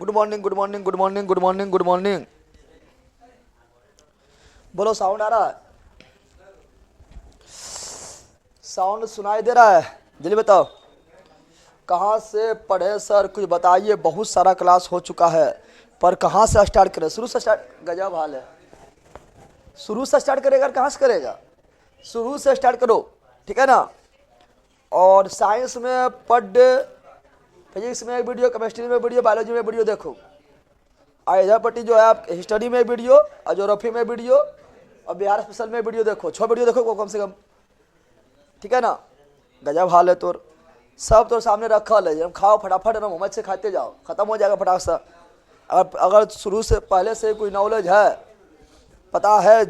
Good morning good morning good morning good morning good morning. बोलो sound आ रहा है? Sound सुनाई दे रहा है? जल्दी बताओ कहाँ से पढ़े सर, कुछ बताइए। बहुत सारा क्लास हो चुका है पर कहाँ से स्टार्ट करें? शुरू से स्टार्ट। गजब हाल है, शुरू से स्टार्ट करेगा, कहाँ से करेगा? शुरू से स्टार्ट करो, ठीक है ना। और साइंस में पढ़, फिजिक्स में एक वीडियो, केमिस्ट्री में वीडियो, बायोलॉजी में वीडियो देखो। और इधर पट्टी जो है आप हिस्ट्री में वीडियो, और ज्योग्राफी में वीडियो, और बिहार स्पेशल में वीडियो देखो। 6 वीडियो देखो वो कम से कम, ठीक है ना। गजब हाल है तोर, सब तो सामने रखा है। जब खाओ फटाफट ना, मोहम्मद से खाते जाओ, खत्म हो जाएगा फटाक सा। अगर शुरू से पहले से कोई नॉलेज है, पता है,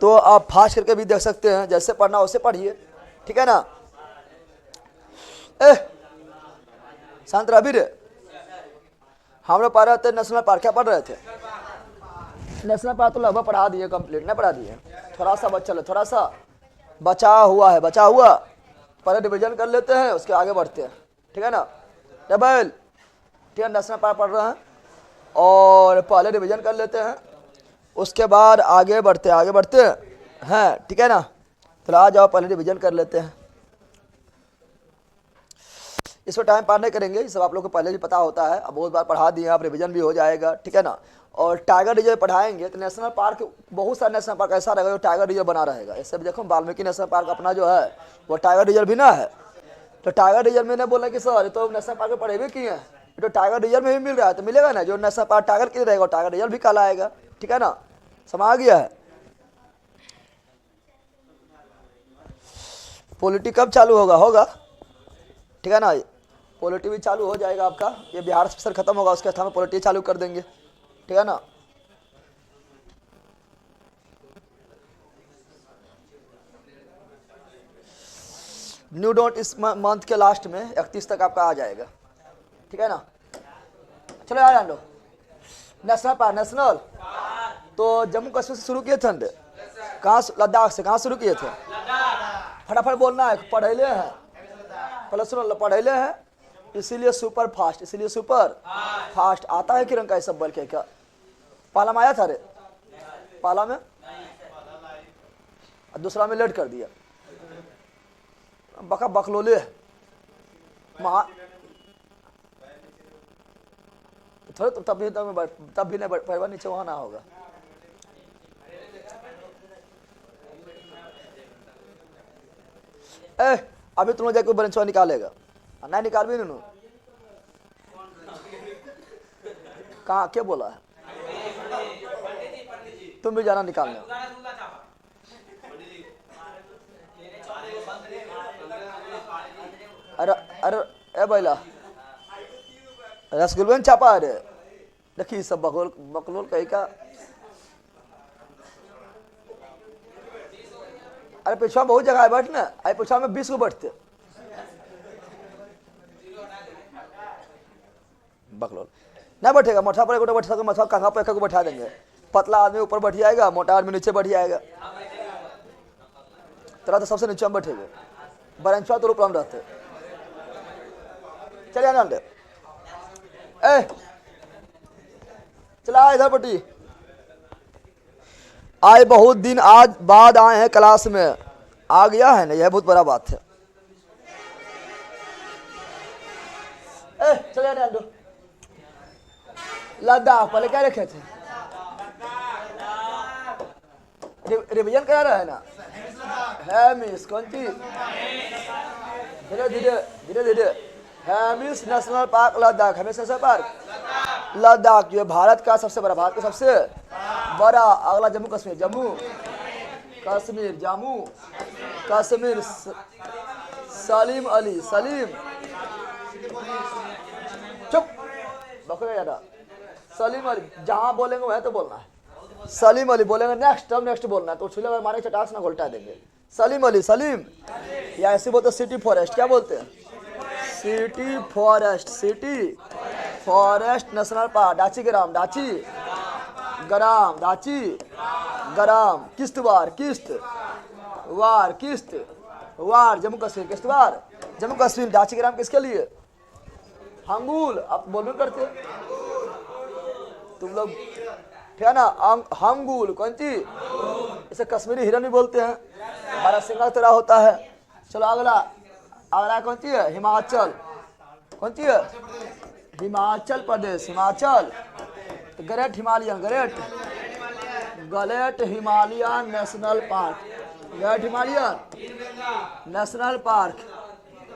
तो आप फास्ट करके भी देख सकते हैं। जैसे पढ़ना वैसे पढ़िए, ठीक है ना। शांत रवि रे, हम लोग पढ़ रहे थे नेशनल पार्क। क्या पढ़ रहे थे? नेशनल पार्क तो लगभग पढ़ा दिए, कंप्लीट नहीं पढ़ा दिए, थोड़ा सा बच्चा है, थोड़ा सा बचा हुआ है, बचा हुआ। पहले रिविजन कर लेते हैं, उसके आगे बढ़ते हैं, ठीक है ना। टेबल, ठीक है, नेशनल पार्क पढ़ रहे हैं और पहले रिविजन कर लेते हैं, उसके बाद आगे बढ़ते हैं, ठीक है ना। तो आ जाओ, पहले रिविजन कर लेते हैं। इसमें टाइम पार नहीं करेंगे, ये सब आप लोग को पहले भी पता होता है, अब बहुत बार पढ़ा दिए आप, रिवीजन भी हो जाएगा, ठीक है ना। और टाइगर रिजर्व पढ़ाएंगे तो नेशनल पार्क, बहुत सारा नेशनल पार्क ऐसा रहेगा जो टाइगर रिजर्व बना रहेगा। ऐसे भी देखो, वाल्मीकि नेशनल पार्क अपना जो है वो टाइगर रिजर्व भी ना है। तो टाइगर रिजर्व में ने बोला कि सर तो नेशनल पार्क में पढ़े भी किए हैं, तो टाइगर रिजर्व में भी मिल रहा है, तो मिलेगा ना। जो नेशनल पार्क टाइगर के लिए रहेगा टाइगर रिजर्व भी कहलाएगा, ठीक है ना। समझ गया है? पॉलिटी कब चालू होगा, ठीक है ना। पॉलिटी भी चालू हो जाएगा आपका, ये बिहार स्पेशल खत्म होगा, उसके स्थान में पॉलिटी चालू कर देंगे, ठीक है ना। न्यू डॉट इस मंथ के लास्ट में 31 तक आपका आ जाएगा, ठीक है ना। चलो यार लो, नेशनल पार्क, नेशनल तो जम्मू कश्मीर से शुरू किए थे, कहाँ? लद्दाख से। कहाँ शुरू किए थे? फटाफट बोलना है। पढ़ेले हैं, पहले सुनो, पढ़ेले हैं, इसीलिए सुपर फास्ट, इसीलिए सुपर फास्ट। आता है किरण का ये सब बोल के? क्या पाला में आया था रे? पाला में, दूसरा में लेट कर दिया। बका बकलोले महा, थोड़े तो तब भी नहीं पैरवा नीचे वहां ना होगा। अभी तुम लोग जाके बरेंचवा निकालेगा, नहीं निकाल भी नहीं। कहाँ क्या बोला है? तुम भी जाना निकालने। अरे अरे ए बैला, रसगुल्ला में छापा है। देखिए सब बकलोल कहीं का। अरे पिछवा बहुत जगह है बैठना, अरे पिछवा में 20 को बैठते बकलोल नहीं बैठेगा। मोटा पर बैठ सके, मथा कंधा पर को बैठा देंगे। पतला आदमी ऊपर बैठ जाएगा, मोटा आदमी नीचे बैठ जाएगा। तेरा तो सबसे नीचे में बैठेगा, बरेंचवा तो रूप रहते। चलिए ना चला इधर पट्टी। आए बहुत दिन आज बाद आए हैं क्लास में, आ गया है ना, यह बहुत बड़ा बात है। चलिए ना लद्दाख पहले क्या रखे थे? रिवीजन करा रहा है ना, है मिस कौन सी? धीरे धीरे धीरे धीरे। Hemis national park Ladakh, Hemis national park Ladakh जो भारत का सबसे बड़ा, भारत का सबसे बड़ा। अगला जम्मू कश्मीर, जम्मू कश्मीर, जम्मू कश्मीर। सलीम अली, सलीम चुप बकरे ज्यादा। सलीम अली जहां बोलेंगे वह तो बोलना है। सलीम अली बोलेंगे नेक्स्ट, तब नेक्स्ट बोलना है, तो छुले मारे चटास ना घोल्टा देंगे। सलीम अली, सलीम, या ऐसे बोलते सिटी फॉरेस्ट, क्या बोलते हैं? City forest, city forest national park. Dachigam, Dachigam, Dachigam. Kishtwar, Kishtwar, किश्त वार जम्मू कश्मीर, किश्तवाड़ जम्मू कश्मीर। डाची ग्राम किसके लिए? हंगूल, आप बोलबे करते तुम लोग, ठीक है ना। हंगूल कौन सी, इसे कश्मीरी हिरन भी बोलते हैं, हमारा सिंगल तरह होता है। चलो अगला, अगला कौन सी है, हिमाचल। कौन सी है, Himachal Pradesh, Himachal. Great Himalayan, great Himalayan national park, great Himalayan national park.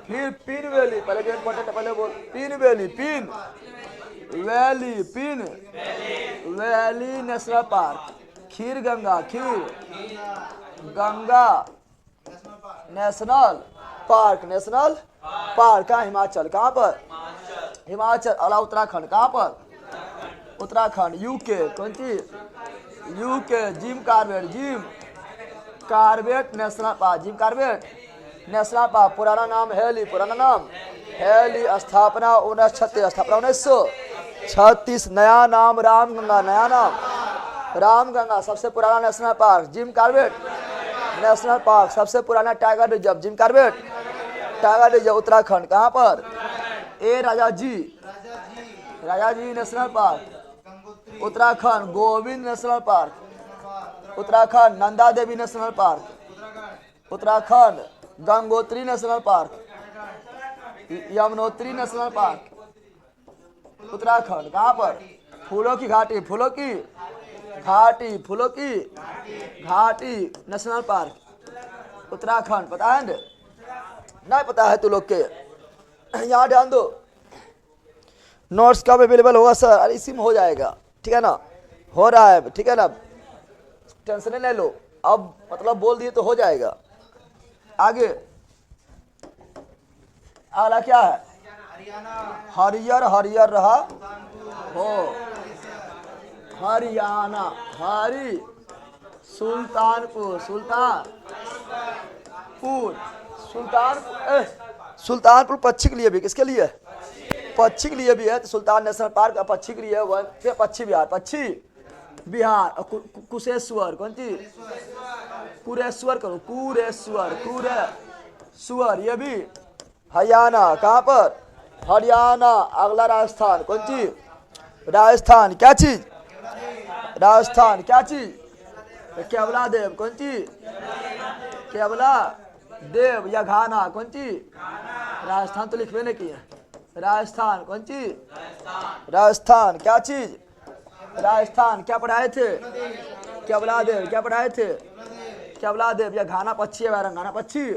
फिर पिन वैली, पहले जो इम्पोर्टेंट है पहले बोल, Pin valley, Pin valley, Pin valley national park. Khirganga, Khirganga national park, national park कहाँ, हिमाचल। कहाँ पर, हिमाचल। अला उत्तराखंड, कहाँ पर, उत्तराखंड। यूके कौन सी, UK Jim Corbett, Jim Corbett national park, Jim Corbett national park. पुराना नाम हेली, पुराना नाम हेली। स्थापना 1936, स्थापना 1936। नया नाम रामगंगा, नया नाम रामगंगा। सबसे पुराना national park Jim Corbett national park. सबसे पुराना tiger reserve Jim Corbett tiger reserve, Uttarakhand. कहाँ पर, ए Rajaji, Rajaji national park, Uttarakhand. Govind national park, Uttarakhand. Nanda Devi national park, Uttarakhand. Gangotri national park, Yamunotri national park, Uttarakhand. कहाँ पर, फूलों की घाटी, फूलों की घाटी, फूलों की घाटी नेशनल पार्क, उत्तराखंड। पता है नहीं पता है तू लोग के, यहाँ ध्यान दो। नोट्स कब अवेलेबल होगा सर, अरे इसी में हो जाएगा, ठीक है ना, हो रहा है, ठीक है ना, टेंशन नहीं लो। अब मतलब बोल दिए तो हो जाएगा। आगे अगला क्या है, हरियर, हरियर रहा हो, हरियाणा। हरी सुल्तानपुर, सुल्तानपुर, सुल्तानपुर। सुल्तानपुर पक्षी के लिए भी, किसके लिए, पक्षी के लिए भी है। तो सुल्तान नेशनल पार्क पक्षी के लिए है। फिर पक्षी बिहार, पक्षी बिहार। कुशेश्वर कौन सी, कुरेश्वर करो, कुरेश्वर, कुरेश्वर ये भी हरियाणा। कहाँ पर, हरियाणा। अगला राजस्थान कौन सी, राजस्थान। क्या चीज, राजस्थान। क्या चीज, केवला देव। कौन सी, केवला देव। या घाना कौन सी, राजस्थान तो लिखवे नहीं किया, राजस्थान। कौन सी, राजस्थान। क्या चीज, राजस्थान। क्या पढ़ाए थे, केवला देव। क्या पढ़ाए थे, केवला देव। या घाना पक्षी है, घाना पक्षी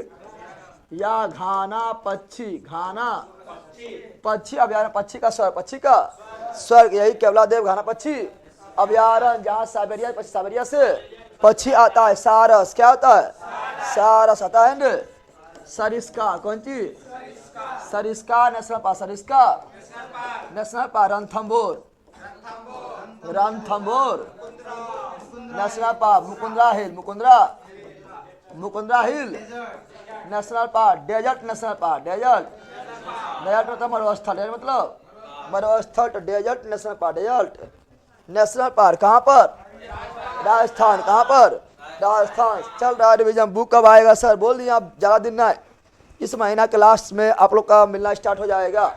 या घाना पक्षी, घाना पक्षी अभ्यारण्य। पक्षी का स्वर्ग, पक्षी का स्वर्ग, यही केवला देव घाना पक्षी अभ्यारण्य। जहाँ साइबेरिया, साइबेरिया से पक्षी आता है, सारस। क्या होता है, सारस आता है न। सरिस्का कौन सी, Sariska national park, Sariska national park. Ranthambore, Ranthambore national park. Mukundra hill, Mukundra hill national park. Desert national park, desert, desert मतलब मरुस्थल, डेजर्ट मतलब मरुस्थल। तो desert national park, desert national park. कहाँ पर, राजस्थान। कहाँ पर, राजस्थान। चल रहा है रिविजन। बुक कब आएगा सर, बोल दिए आप, ज़्यादा दिन ना है, इस महीना के लास्ट में आप लोग का मिलना स्टार्ट हो जाएगा।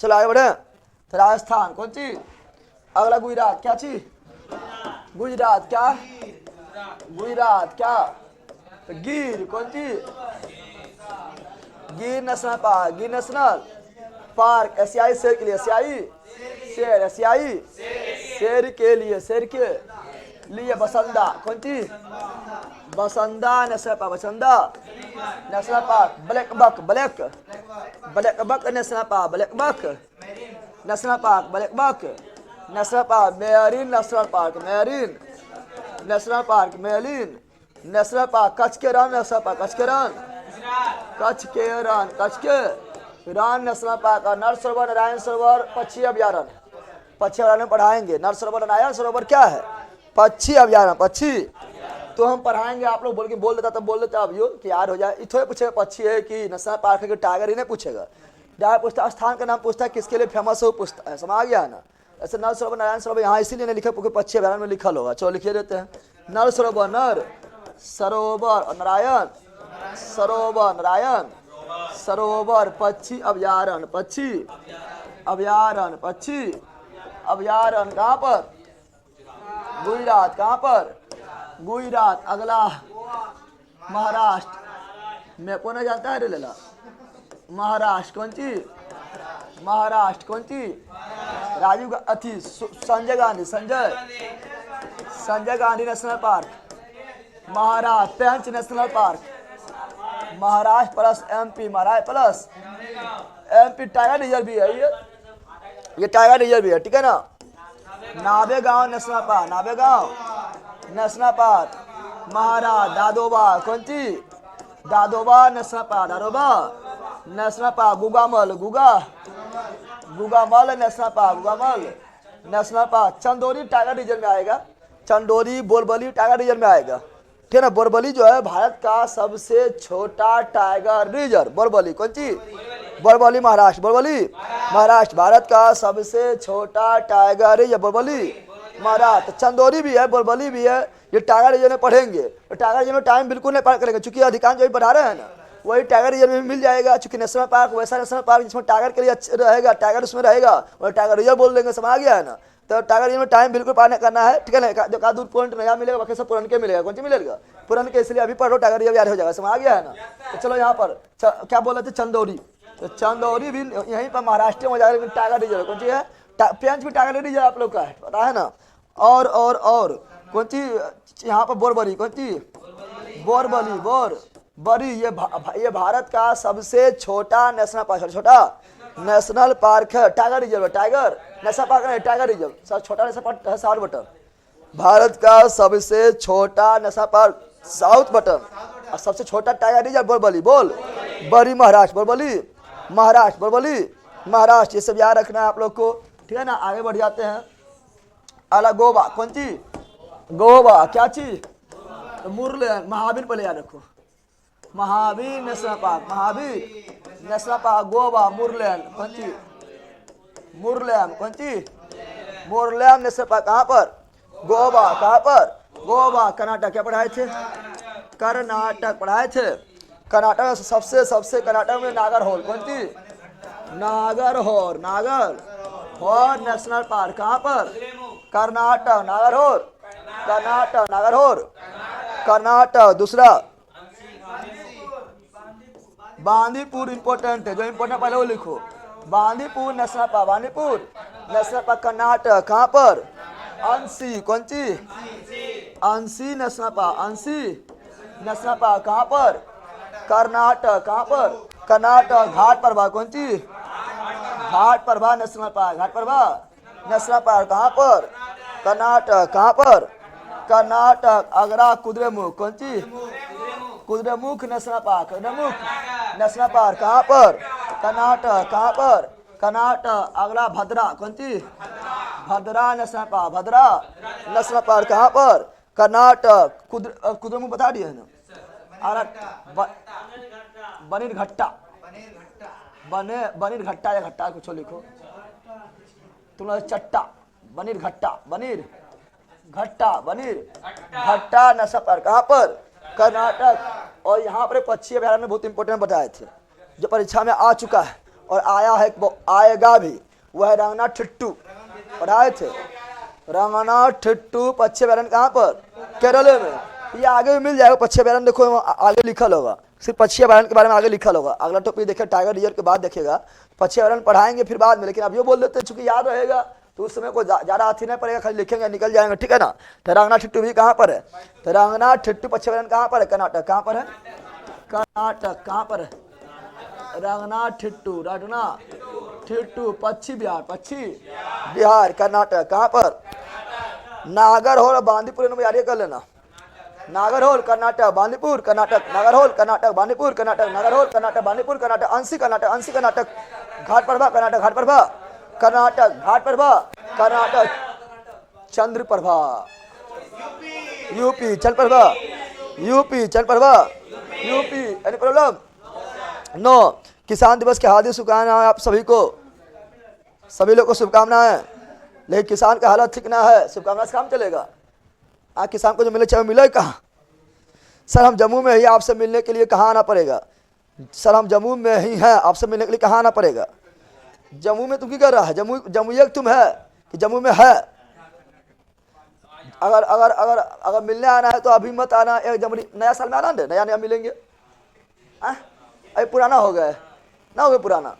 चलो आगे बढ़े। तो राजस्थान कौन सी, अगला गुजरात। क्या चीज, गुजरात। क्या, गुजरात। क्या, तो गिर कौन सी, गिर नेशनल पार्क, गिर नेशनल पार्क। एशियाई शेर के लिए, एशियाई शेर, एशियाई शेर के लिए, शेर के लिए। बसंदा कौन सी, Bansda national park, Bansda national park. Black buck, black buck national park, black buck national park, black buck national park. Marine national park, marine national park, marine national park. Kutch के रण नेशनल पार्क, कच्छ के रण, कच्छ के रण, कच्छ के रण नेशनल पार्क। नर सरोवर, नारायण सरोवर पक्षी अभ्यारण्य, पक्षी अभ्यारण्य पढ़ाएंगे। नर सरोवर, नारायण सरोवर क्या है, पक्षी अभ्यारण्य। पक्षी तो हम पढ़ाएंगे, आप लोग बोल के बोल देता तब बोल देता अब यो कि याद हो जाए। इथो पूछेगा पक्षी है कि नेशनल पार्क है कि टाइगर, ही नहीं पूछेगा। डायरेक्ट पूछता स्थान का नाम पूछता है, किसके लिए फेमस है वो पूछता है। समझ गया ना। ऐसे नर सरोवर, नारायण सरोवर यहाँ इसीलिए नहीं लिखा क्योंकि पक्षी अभ्यारण्य में लिखा होगा। चलो लिखिए देते हैं। नर सरोवर, नर सरोवर और नारायण, सरोवर नारायण, सरोवर पक्षी अभयारण्य, पक्षी अभयारण्य, पक्षी अभयारण्य कहाँ पर? गुजरात। कहाँ पर? गुजरात। अगला महाराष्ट्र। मैं कौन जानता है रे लला? महाराष्ट्र। कौन सी? महाराष्ट्र। कौन सी? राजीव अथी Sanjay Gandhi, Sanjay Gandhi national park. Maharashtra Pench national park. Maharashtra plus MP, Maharashtra plus MP tiger reserve भी है ये टाइगर रिजर्व भी है, ठीक है ना। Navegaon national park, Navegaon national park. Maharashtra Tadoba. कौन सी? Tadoba national park, Tadoba national park. Gugamal, Gugamal national park, Gugamal national park. Chandoli tiger reserve में आएगा, चंदौली बोरबली टाइगर रिजर्व में आएगा, ठीक है ना। बोरबली जो है भारत का सबसे छोटा टाइगर रिजर्व, बोरबली। कौन सी? बोरबली महाराष्ट्र, बोरबली महाराष्ट्र भारत का सबसे छोटा टाइगर रिजर्व, बोरबली महाराष्ट्र। चंदौली भी है, बोरबली भी है, ये टाइगर रिजर्व में पढ़ेंगे। तो टाइगर रिजर्व में टाइम बिल्कुल नहीं पार करेंगे, चूंकि अधिकांश जो पढ़ा रहे हैं ना वही टाइगर रिजर्व में मिल जाएगा। चूंकि नेशनल पार्क वैसा नेशनल पार्क जिसमें टाइगर के लिए रहेगा, टाइगर उसमें रहेगा, और टाइगर रिजर्व बोल देंगे, समझ आ गया है ना। तो टाइगर रिजर्व में टाइम बिल्कुल पार करना है, ठीक है ना। जो का दूर पॉइंट नया मिलेगा बाकी सब पुरान के मिलेगा। कौन सी मिलेगा? पुरान के, इसलिए अभी पढ़ो, टाइगर रिजर्व याद हो जाएगा, समझ आ गया है ना। तो चलो यहाँ पर क्या बोल रहे थे? चंदौली। तो चंदौली भी यहीं पर महाराष्ट्र में हो जाएगा, लेकिन टाइगर रिजर्व कौन सी है? पेंच भी टाइगर रिजर्व आप लोग का है, पता है ना। और कौन सी? यहाँ पर बोरबली। कौन सी? बोरबली, बोरबली ये भारत का सबसे छोटा नेशनल पार्क, छोटा नेशनल पार्क है। Tiger reserve, tiger national park नहीं, टाइगर रिजर्व सब छोटा नेशनल पार्क है, साउथ बटन। भारत का सबसे छोटा नेशनल पार्क साउथ बटन, और सबसे छोटा टाइगर रिजर्व बोरबली, बड़ी महाराष्ट्र, बोरबली महाराष्ट्र, बोरबली महाराष्ट्र। ये सब याद रखना है आप लोग को, ठीक है ना। आगे बढ़ जाते हैं। अला गोवा। कौन सी? गोवा। क्या चीज? मुरलेन, महावीर पहले याद रखो, Mahavir national park, Mahavir national park Goa. Murlen. कौन सी? मुरलेन। कौन सी? मुरलेन नेशनल पार्क कहाँ पर? गोवा। कहाँ पर? गोवा कर्नाटक। क्या पढ़ाए थे? कर्नाटक पढ़ाए थे। कर्नाटक में सबसे कर्नाटक में नागरहोल। कौन सी? नागरहोल, नागरहोल नेशनल पार्क कहाँ पर? कर्नाटक। नागरहोल, कर्नाटक, नागरहोल कर्नाटक। दूसरा बांदीपुर, इंपॉर्टेंट है, जो इंपॉर्टेंट पहले वो लिखो। Bandipur national park, Bandipur national park Karnataka. कहाँ पर? अंशी। कौन सी? Anshi national park, Anshi national park कहाँ पर? कर्नाटक। कहाँ पर? कर्नाटक। घाट प्रभा। कौन सी? Ghataprabha national park, Ghataprabha national park कहाँ पर? कर्नाटक। कहाँ पर? कर्नाटक। अगरा कुद्रेमुख। कौन सी? Kudremukh national park, Kudremukh national park कहाँ पर? कर्नाटक। कहाँ पर? कर्नाटक। अगला भद्रा। कौन सी? भद्रा नेशनल पार्क, भद्रा नेशनल पार्क कहाँ पर? कर्नाटक। कुद्रेमुख बता दिए है ना। बनीरघट्टा, बनीरघट्टा या घट्टा कुछ लिखो तुम लोग। चट्टा, बनीरघट्टा, बनीरघट्टा, बनीरघट्टा नेशनल पार्क कहाँ पर? कर्नाटक। और यहाँ पर पक्षी अभयारण्य में बहुत इंपॉर्टेंट बताए थे, जो परीक्षा में आ चुका है और आया है, आएगा भी, वह है रंगनाथिट्टू। पढ़ाए थे रंगनाथिट्टू पक्षी अभयारण्य कहाँ पर? केरल में। ये आगे भी मिल जाएगा पक्षी अभयारण्य, देखो आगे लिखल होगा, सिर्फ पक्षी अभयारण्य के बारे में आगे लिखल होगा। अगला टॉपिक देखिए टाइगर रिजर्व के बाद देखिएगा, पक्षी अभयारण्य पढ़ाएंगे फिर बाद में, लेकिन अब ये बोल देते हैं चूंकि याद रहेगा तो उस समय को ज्यादा हाथी नहीं पड़ेगा, खाली लिखेंगे निकल जाएंगे, ठीक है ना। तो रंगनाथिट्टू भी कहाँ पर है? तो रंगनाथिट्टू पक्षी अभयारण्य कहाँ पर है? कर्नाटक। कहाँ पर है? कर्नाटक। कहाँ पर है? रंगनाथिट्टू, रंगनाथिट्टू पक्षी विहार, पक्षी विहार कर्नाटक। कहाँ पर? नागरहोल और बांदीपुर, इन्होंने याद कर लेना। Nagarhole Karnataka, Bandipur Karnataka, Nagarhole Karnataka, Bandipur Karnataka, Nagarhole Karnataka, Bandipur Karnataka, Anshi Karnataka, Anshi Karnataka, Ghataprabha Karnataka, Ghataprabha Karnataka, Ghataprabha Karnataka, Chandraprabha UP, चल प्रभा यूपी, चल प्रभा यूपी। Any problem? नो। किसान दिवस की हार्दिक शुभकामनाएं आप सभी को, सभी लोग को शुभकामनाएं। लेकिन किसान का हालत ठीक ना है, शुभकामना से काम चलेगा? किसान को जो मिले चाहे मिले कहाँ, सर हम जम्मू में ही, आपसे मिलने के लिए कहाँ आना पड़ेगा? सर हम जम्मू में ही हैं, आपसे मिलने के लिए कहाँ आना पड़ेगा? जम्मू में तुम क्या कर रहा है? जम्मू जम्मू एक तुम है कि जम्मू में है? अगर अगर अगर अगर मिलने आना है तो अभी मत आना, 1 जनवरी नया साल में आना, दे नया नया मिलेंगे। अभी पुराना हो गया है ना, हो गया पुराना,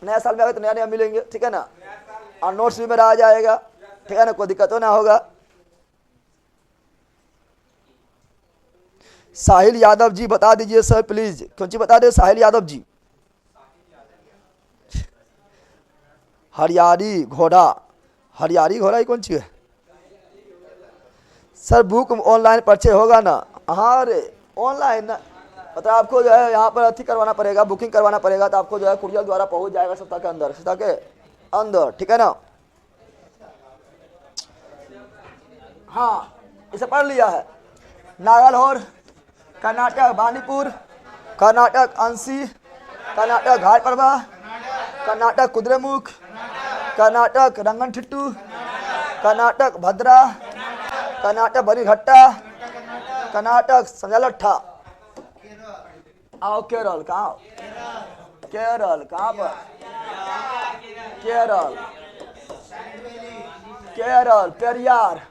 नया साल में आएगा तो नया नया मिलेंगे, ठीक है ना? और नोट्स भी मेरा आ जाएगा, ठीक है ना, कोई दिक्कत तो ना होगा। साहिल यादव जी बता दीजिए सर प्लीज, कौन सी बता दे साहिल यादव जी? हरियारी घोड़ा, हरियारी घोड़ा ये कौन सी है? सर बुक ऑनलाइन परचेज होगा ना? हाँ अरे ऑनलाइन ना, मतलब आपको जो है यहाँ पर अथी करवाना पड़ेगा, बुकिंग करवाना पड़ेगा, तो आपको जो है कुरियर द्वारा पहुँच जाएगा सप्ताह के अंदर, सप्ताह के अंदर, ठीक है ना? हाँ इसे पढ़ लिया है। नागलहोर, कर्नाटक बानीपुर, कर्नाटक अंसी, कर्नाटक घाटप्रभा, कर्नाटक कुद्रेमुख, कर्नाटक रंगनथिट्टू, कर्नाटक भद्रा, कर्नाटक बनीघट्टा, कर्नाटक संजलट्ठा। आओ केरल, कहाँ? केरल कहाँ पर? Kerala, Kerala Periyar,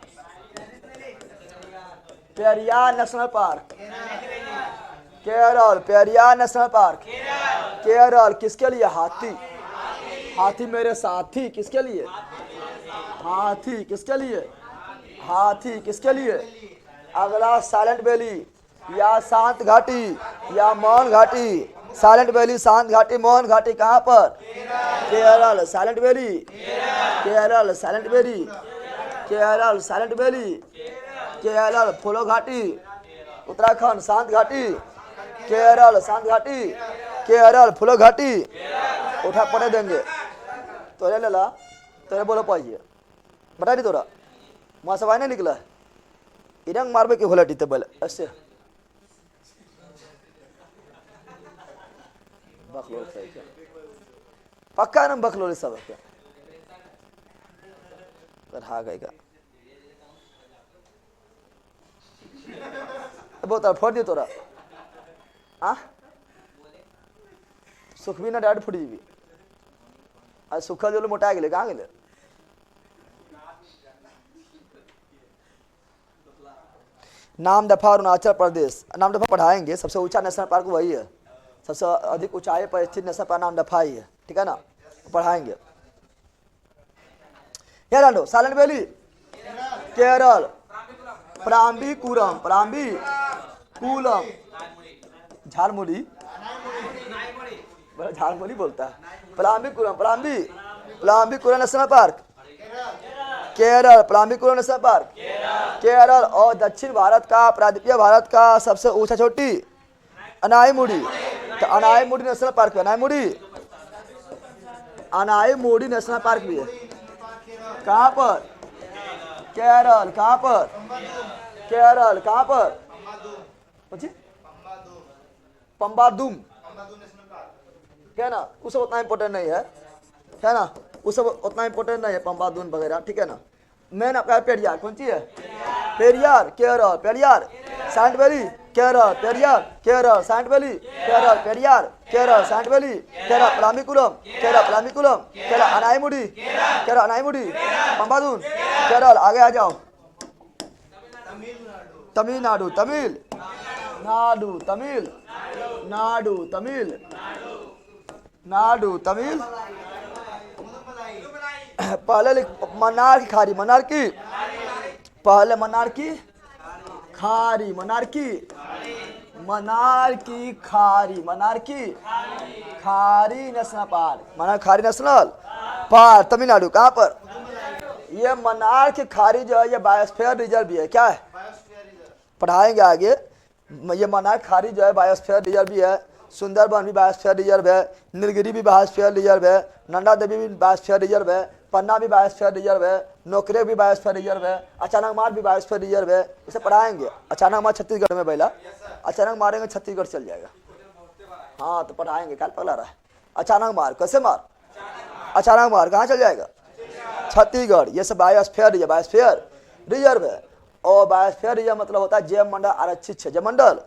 Periyar national park, Kerala Periyar national park. Kerala किसके लिए? हाथी, हाथी मेरे साथी, किसके लिए? हाथी किसके लिए? हाथी किसके लिए? अगला साइलेंट वैली या शांत घाटी या मौन घाटी, साइलेंट वैली, शांत घाटी, मौन घाटी, कहाँ पर? Kerala silent valley, Kerala silent valley, Kerala silent valley, Kerala फूलो घाटी, उत्तराखंड शांत घाटी, केरल शांत घाटी, केरल फूलो घाटी। उठा पड़े देंगे तोरे ले ला, तोरे बोलो पाइए, बता दी तोरा वहाँ से नहीं निकला है, इरंग मारबे के होला टीते बोले ऐसे बकलोल से क्या पक्का ना, बकलोल सब क्या रहा गएगा। बहुत फोड़ दी तोरा आ सुख भी ना डाट फुटी भी आज सुखा जो मोटा गए, कहाँ गए? नाम दफा अरुणाचल प्रदेश, नाम दफा पढ़ाएंगे, सबसे ऊंचा नेशनल पार्क वही है, सबसे अधिक ऊंचाई पर स्थित नेशनल पार्क नाम दफा ही है, ठीक है ना? पढ़ाएंगे। यार साइलेंट वैली, केरल, प्राम्बिकुरम, प्राम्बिकुलम, झालमुड़ी, झालमुड़ी बोलता है, Parambikulam, Parambikulam national park, Kerala Parambikulam national park, Kerala. और दक्षिण भारत का, प्रायद्वीपीय भारत का सबसे ऊंचा चोटी अनाईमुड़ी, तो अनाईमुड़ी नेशनल पार्क है, अनाईमुड़ी, अनाईमुड़ी नेशनल पार्क भी है, कहाँ पर? केरल, कहाँ पर? केरल कहाँ पर? पंबादुम, क्या ना, उस सब उतना इम्पोर्टेंट नहीं है ना, उस सब उतना इम्पोर्टेंट नहीं है, पंबादुन वगैरह, ठीक है ना? मेन आपका पेरियार, कौन सी है? Periyar, Kerala, Periyar, silent valley, Kerala, Periyar, Kerala, silent valley, Kerala, Periyar, Kerala, silent valley, Kerala, Parambikulam, Kerala, Parambikulam, Kerala, Anamudi, Kerala, Anamudi, Pambadum, Kerala. आगे आ जाओ, तमिलनाडु, तमिल नाडु, तमिल नाडु, तमिल नाडु, तमिल। पहले लिख मन्नार की खाड़ी, मन्नार की, पहले मन्नार की खाड़ी, मन्नार की, मन्नार की खाड़ी, मन्नार की खाड़ी नेशनल पार्क, मन्नार खाड़ी नेशनल पार्क, तमिलनाडु। कहाँ पर? ये मन्नार की खाड़ी जो है ये बायोस्फीयर रिजर्व भी है, क्या है? पढ़ाएंगे आगे। ये मन्नार खाड़ी जो है बायोस्फीयर रिजर्व भी है, सुंदरबन भी बायोस्फीयर रिजर्व है, नीलगिरी भी बायोस्फीयर रिजर्व है, नंदा देवी भी बायोस्फीयर रिजर्व है, पन्ना भी बायोस्फीयर रिजर्व है, नोकरे भी बायोस्फीयर रिजर्व है, अचानक मार भी बायोस्फीयर रिजर्व है। इसे पढ़ाएंगे। अचानक मार छत्तीसगढ़ में पहला, अचानक मारेंगे छत्तीसगढ़ चल जाएगा। हाँ तो पढ़ाएंगे, क्या पगला रहा है? अचानक मार, कैसे मार? अचानक मार कहाँ चल जाएगा? छत्तीसगढ़। ये सब बायोस्फीयर रिजर्व है। और बायोस्फीयर रीजन मतलब होता है जैव मंडल आरक्षित क्षेत्र, जैव मंडल।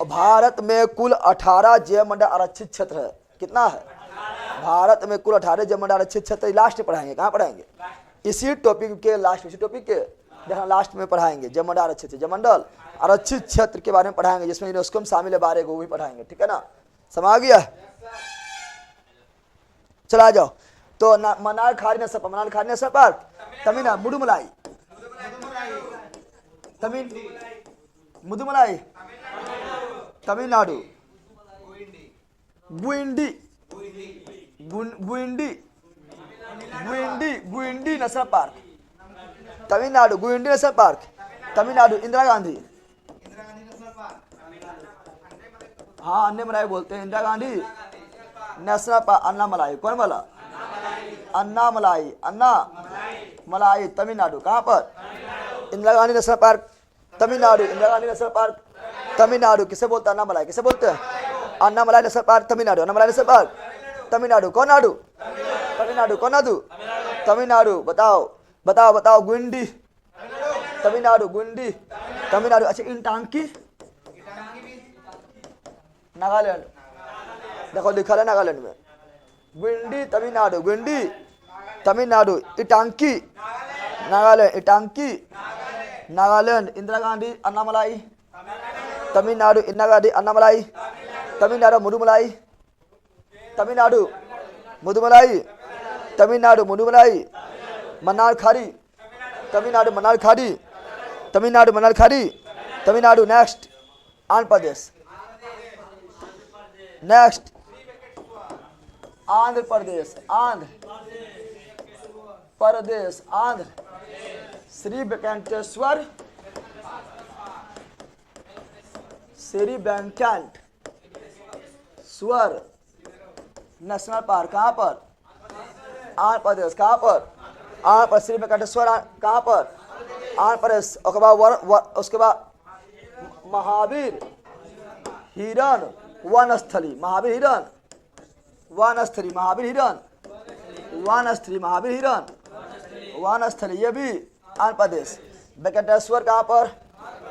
और भारत में कुल 18 जैव मंडल आरक्षित क्षेत्र है। कितना है? भारत में कुल 18 जैव मंडल आरक्षित क्षेत्र। लास्ट में पढ़ाएंगे, कहाँ पढ़ाएंगे? इसी टॉपिक के लास्ट, इसी टॉपिक के जहाँ लास्ट में पढ़ाएंगे जैव मंडल आरक्षित, जैव मंडल आरक्षित क्षेत्र के बारे में पढ़ाएंगे, जिसमें यूनेस्को में शामिल है 12 को, वो भी पढ़ाएंगे। ठीक है ना, समझ आ गया? चला जाओ। तो मनार खाड़ी नेशनल पार्क, मनार खाड़ी national park Tamilnadu, Mudumalai, Mudumalai Tamilnadu, Guindy, Guindy, Guindy, Guindy national park Tamilnadu, Guindy national park Tamilnadu, Indira Gandhi, हाँ अन्नामलाई बोलते हैं, इंदिरा गांधी नेशनल पार्क, अन्नामलाई, कौन बोला? अन्नामलाई, अन्ना मलाई तमिलनाडु, कहाँ पर? Indira Gandhi national park Tamilnadu, Indira Gandhi national park Tamilnadu. किसे बोलते हैं? अन्नामलाई। किसे बोलते हैं? Annamalai national park Tamilnadu, Annamalai national park Tamilnadu. कौन नाडु? तमिलनाडु। कौन नाडु? तमिलनाडु। बताओ बताओ बताओ। गुंडी तमिलनाडु, गुंडी तमिलनाडु। अच्छा, इंटांकी नागालैंड, देखो लिखा है नागालैंड में। गुंडी तमिलनाडु, गुंडी तमिलनाडु। इटांकी नागालैंड, इटांकी नागालैंड। इंदिरा गांधी अन्नामलाई तमिलनाडु, इंदिरा गांधी अन्नामलाई तमिलनाडु, मुदुमलाई तमिलनाडु, मुदुमलाई तमिलनाडु, मुदुमलाई। मन्नार खाड़ी तमिलनाडु, मन्नार खाड़ी तमिलनाडु, मन्नार खाड़ी Tamil Nadu. Next Andhra Pradesh, next Andhra Pradesh, Andhra Pradesh, Andhra Shri Venkateshwara, Shri Venkateshwara national park. कहाँ पर? आंध्र प्रदेश। कहाँ पर? आंध्र प्रदेश, श्री वेंकटेश्वर कहाँ पर? आंध्र प्रदेश। उसके बाद महावीर हिरन वनस्थली, महावीर हिरन वनस्थली, महावीर हिरन वनस्थली, महावीर हिरन वनस्थली, ये भी आंध्र प्रदेश। वेंकटेश्वर कहाँ पर?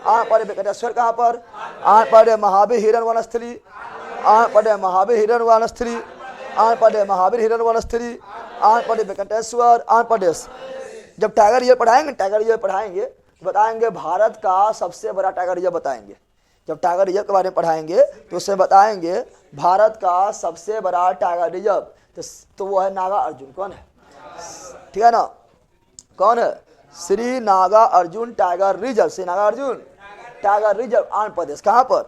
आंध्र प्रदेश। वेंकटेश्वर कहाँ पर? आंध्र प्रदेश। महावीर हिरन वनस्थली, आंध्र प्रदेश। महावीर हिरन वनस्थली, आंध्र प्रदेश। महावीर हिरन वनस्थली, आंध्र प्रदेश। वेंकटेश्वर, आंध्र प्रदेश। जब टाइगर रिजर्व पढ़ाएंगे, टाइगर रिजर्व पढ़ाएंगे तो बताएंगे भारत का सबसे बड़ा टाइगर रिजर्व बताएंगे। जब टाइगर रिजर्व के बारे में पढ़ाएंगे तो उसमें बताएंगे भारत का सबसे बड़ा टाइगर रिजर्व, तो वो है नागा अर्जुन। कौन है? ठीक है ना, कौन है? Shri Nagarjun tiger reserve, Shri Nagarjun tiger reserve Andhra Pradesh. कहाँ पर?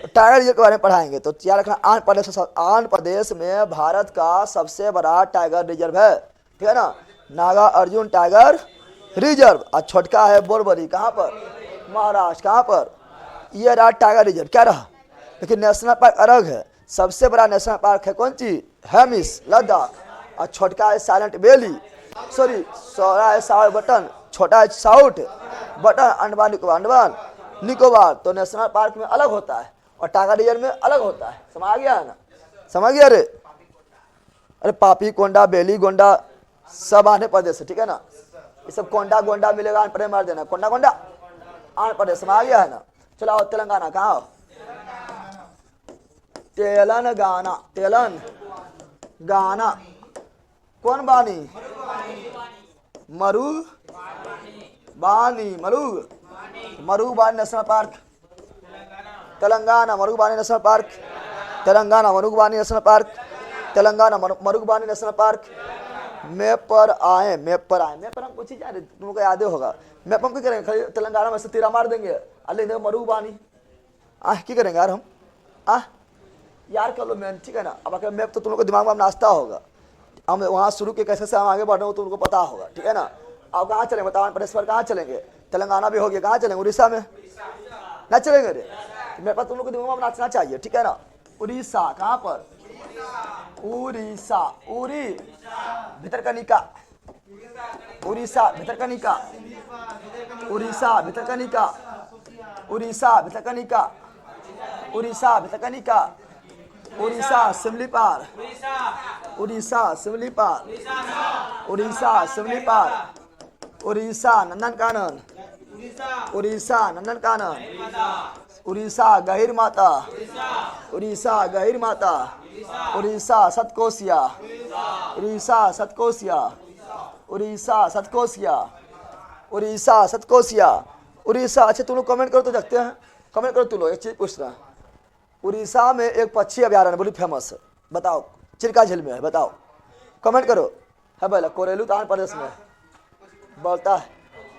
टाइगर रिजर्व के बारे में पढ़ाएंगे तो याद रखना आंध्र प्रदेश, आंध्र प्रदेश में भारत का सबसे बड़ा टाइगर रिजर्व है। ठीक है ना, नागा अर्जुन टाइगर रिजर्व। और छोटका है बोरबरी, कहाँ पर? महाराष्ट्र। कहाँ पर? ये रहा टाइगर रिजर्व, क्या रहा? लेकिन नेशनल पार्क अलग है। सबसे बड़ा नेशनल पार्क है कौन चीज? हेमिस लद्दाख। और छोटका है साइलेंट वैली, सॉरी सोरा है साउथ बटन, छोटा है साउथ बटन, अंडमान निकोबार, अंडमान निकोबार। तो नेशनल पार्क में अलग होता है और टाइगर रिजर्व में अलग होता है। समझ गया है ना? समझ गया? अरे पापी कोंडा, बेली गोंडा सब आंध्र प्रदेश है। ठीक है ना, ये सब कोंडा गोंडा मिलेगा आंध्र प्रदेश, मार देना कोंडा गोंडा आंध्र प्रदेश। समझ गया है ना? चलो आओ तेलंगाना। कहाँ? तेलंगाना, तेलंगाना। कौन बानी? Mrugavani, Mrugavani national park Telangana, Mrugavani national park Telangana, Mrugavani national park Telangana, Mrugavani national park. Map पर आए, मैप पर आए, मैप पर हम कुछ ही जाने, तुमको याद होगा। मैप हम क्या करेंगे? खाली तेलंगाना में से तीरा मार देंगे, अल्ले मरुबानी क्या करेंगे यार हम? यार कर लो मैन। ठीक है ना, अब अगर मैप तो तुम लोग को दिमाग में नाश्ता होगा, हम वहाँ शुरू के कैसे से हम आगे बढ़ रहे हो तो उनको पता होगा। ठीक है ना, अब कहाँ चलेंगे बताओ? आंध्र प्रदेश पर कहाँ चलेंगे? तेलंगाना भी हो गया, कहाँ चलेंगे? उड़ीसा में ना चलेंगे रे? मेरे पास तुम लोग को दिमाग में नाचना चाहिए। ठीक है ना, उड़ीसा। कहाँ पर? उड़ीसा, उरी भितरकनिका, उड़ीसा भितरकनिका, उड़ीसा भितरकनिका, उड़ीसा भितरकनिका, उड़ीसा भितरकनिका, उड़ीसा सिमलीपाल, उड़ीसा सिमलीपाल, उड़ीसा सिमलीपाल, उड़ीसा नंदनकानन, उड़ीसा नंदन कानन, उड़ीसा गहिर माता, उड़ीसा गहिर माता, उड़ीसा सतकोसिया, उड़ीसा सतकोसिया, उड़ीसा सतकोसिया, उड़ीसा सतकोसिया, उड़ीसा। अच्छा तुम लोग कमेंट करो तो देखते हैं, कमेंट करो तुम लोग। एक चीज पूछ रहा है, उड़ीसा में एक पक्षी अभ्यारण्य बड़ी फेमस है, बताओ, चिल्का झील में है, बताओ, कमेंट करो। है बोला कोरेलू तो आंध्र प्रदेश में बोलता है।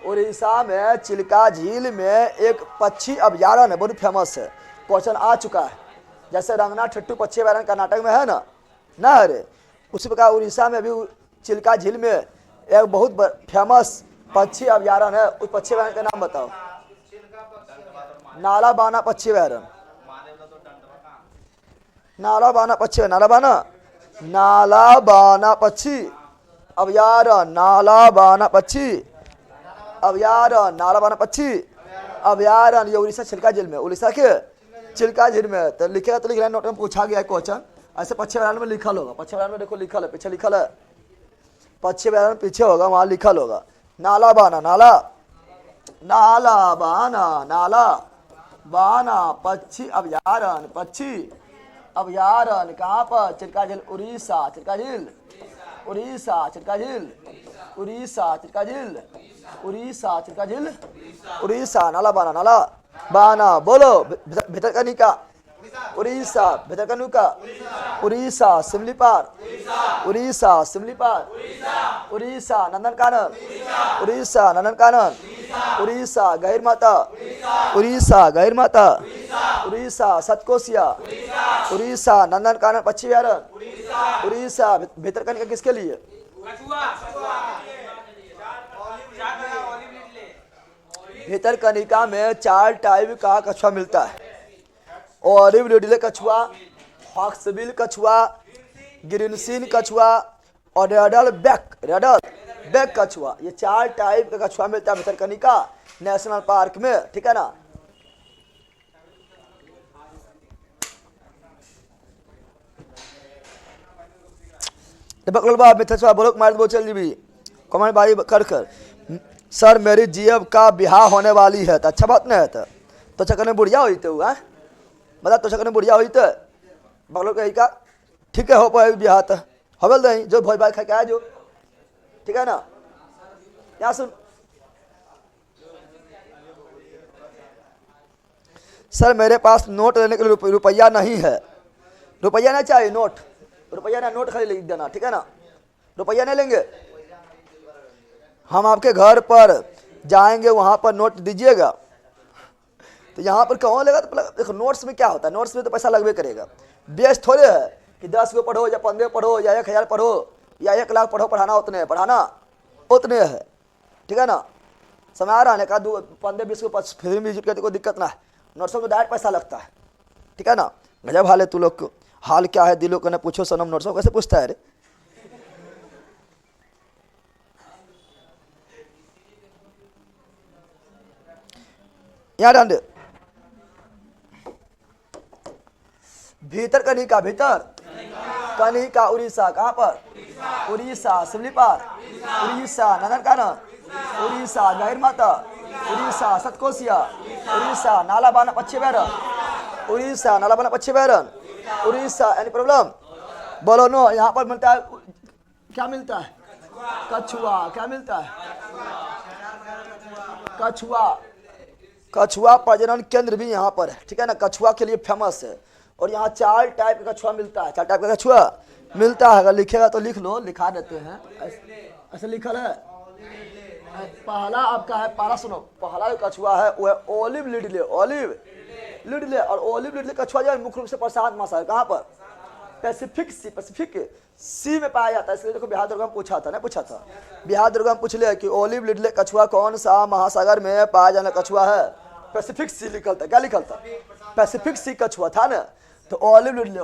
उड़ीसा में चिल्का झील में एक पक्षी अभ्यारण्य बहुत फेमस है, क्वेश्चन आ चुका है। जैसे रंगनाथ ठट्टू पक्षी अभ्यारण्य कर्नाटक में है ना अरे, उसी प्रकार उड़ीसा में भी चिल्का झील में एक बहुत फेमस पक्षी अभ्यारण्य है। उस पक्षी अभ्यारण्य का नाम बताओ। नालाबाना पक्षी अभ्यारण्य, नालाबाना पक्षी, नालाबाना पक्षी अभ्यारण्य, नालाबाना पक्षी अभ्यारण्य, नालाबाना पक्षी अभ्यारण्य, ये उड़ीसा चिल्का झील में, उड़ीसा के चिल्का झील में। तो लिखेगा तो लिख रहा है, नोट में पूछा गया है क्वेश्चन, ऐसे पक्षी अभ्यारण्य में लिखल होगा। पक्षी अभ्यारण्य में देखो लिखल है, पीछे लिखल है, पक्षी अभ्यारण्य पीछे होगा, वहां लिखल होगा नालाबाना, नालाबाना पक्षी अभ्यारण्य, पक्षी अभ्यारण्य कहाँ पर? चिल्का झील, उड़ीसा, चिल्का झील, उड़ीसा, चिल्का झील, उड़ीसा, चिल्का झील, उड़ीसा, चिल्का झील, उड़ीसा, नालाबाना, बोलो भितरकनिका, उड़ीसा, भितरकनिका, उड़ीसा, सिमलीपाल, उड़ीसा, सिमलीपाल, उड़ीसा, नंदनकानन, उड़ीसा, नंदनकानन, उड़ीसा, गहिर माता, उड़ीसा, गहिर माता, उड़ीसा, सतकोसिया, उड़ीसा, नंदनकानन पक्षी अभ्यारण्य, उड़ीसा, भितरकनिका किसके लिए? भितरकनिका में 4 टाइप का कछुआ मिलता है। ऑलिव लिडले कछुआ, हॉक्सबिल कछुआ, ग्रीनसीन कछुआ और रेडल बैक कछुआ। ये 4 टाइप का कछुआ मिलता है भितरकनिका नेशनल पार्क में, ठीक है ना। बोलो कुमार बोचल जी भी कमेंट बारी कर सर मेरी जीएफ का ब्याह होने वाली है, तो अच्छा बात नहीं है तो चकने बुढ़िया हुई तो है, बता तो चकने बुढ़िया हुई तो बगलों के का ठीक है, हो पाए ब्याह तो हवल दही जो भोज भाई खा के आए जो, ठीक है ना। यहाँ सुन सर मेरे पास नोट लेने के लिए रुपया नहीं है, रुपया नहीं चाहिए, रुपया ना, नोट खाली लिख देना, ठीक है ना, रुपया नहीं लेंगे। हम आपके घर पर जाएंगे, वहां पर नोट दीजिएगा। तो यहाँ पर कौन लेगा? तो देखो नोट्स में क्या होता है, नोट्स में तो पैसा लगभग करेगा। बेस थोड़े है कि 10 को पढ़ो या 15 पढ़ो या 1000 पढ़ो या 1 लाख पढ़ो, पढ़ाना उतने है, ठीक है ना। समय आ रहा है का 15-20 को फ्री में विजिट करते कोई दिक्कत ना है, नोट्सों में डायरेक्ट पैसा लगता है, ठीक है ना। गजब हाल है तू लोग को, हाल क्या है दिलों को न पूछो सनम, नोट्सों कैसे पूछता है रे। यहाँ ध्यान दे, भितरकनिका, भितरकनिका उड़ीसा कहाँ पर? उड़ीसा, सिमलीपाल, उड़ीसा, नंदनकानन, उड़ीसा, गहिर माता, उड़ीसा, सतकोसिया, उड़ीसा, नालाबाना पक्षी अभ्यारण्य, उड़ीसा, नालाबाना पक्षी अभ्यारण्य, उड़ीसा। Any problem? बोलो नो। यहाँ पर मिलता है, क्या मिलता है? कछुआ। क्या मिलता है? कछुआ प्रजनन केंद्र भी यहाँ पर है, ठीक है ना, कछुआ के लिए फेमस है। और यहाँ 4 टाइप का कछुआ मिलता है, 4 टाइप का कछुआ मिलता है। अगर लिखेगा तो लिख लो, लिखा देते हैं, ऐसे लिखल है। पहला आपका है, पहला सुनो, पहला जो कछुआ है वो है ओलिव लिडले, और ओलिव लिडले कछुआ जो है मुख्य रूप से प्रशांत महासागर, कहाँ पर? पैसिफिक सी में पाया जाता है। इसलिए देखो बिहार दुर्गम पूछा था, बिहार दुर्गम पूछ लिया कि ओलिव लिडले कछुआ कौन सा महासागर में पाया जाने पैसिफिक है? पैसिफिक सी लिखल था, क्या लिखल था? पैसिफिक सी कछुआ था ना। तो ओलिव लिडले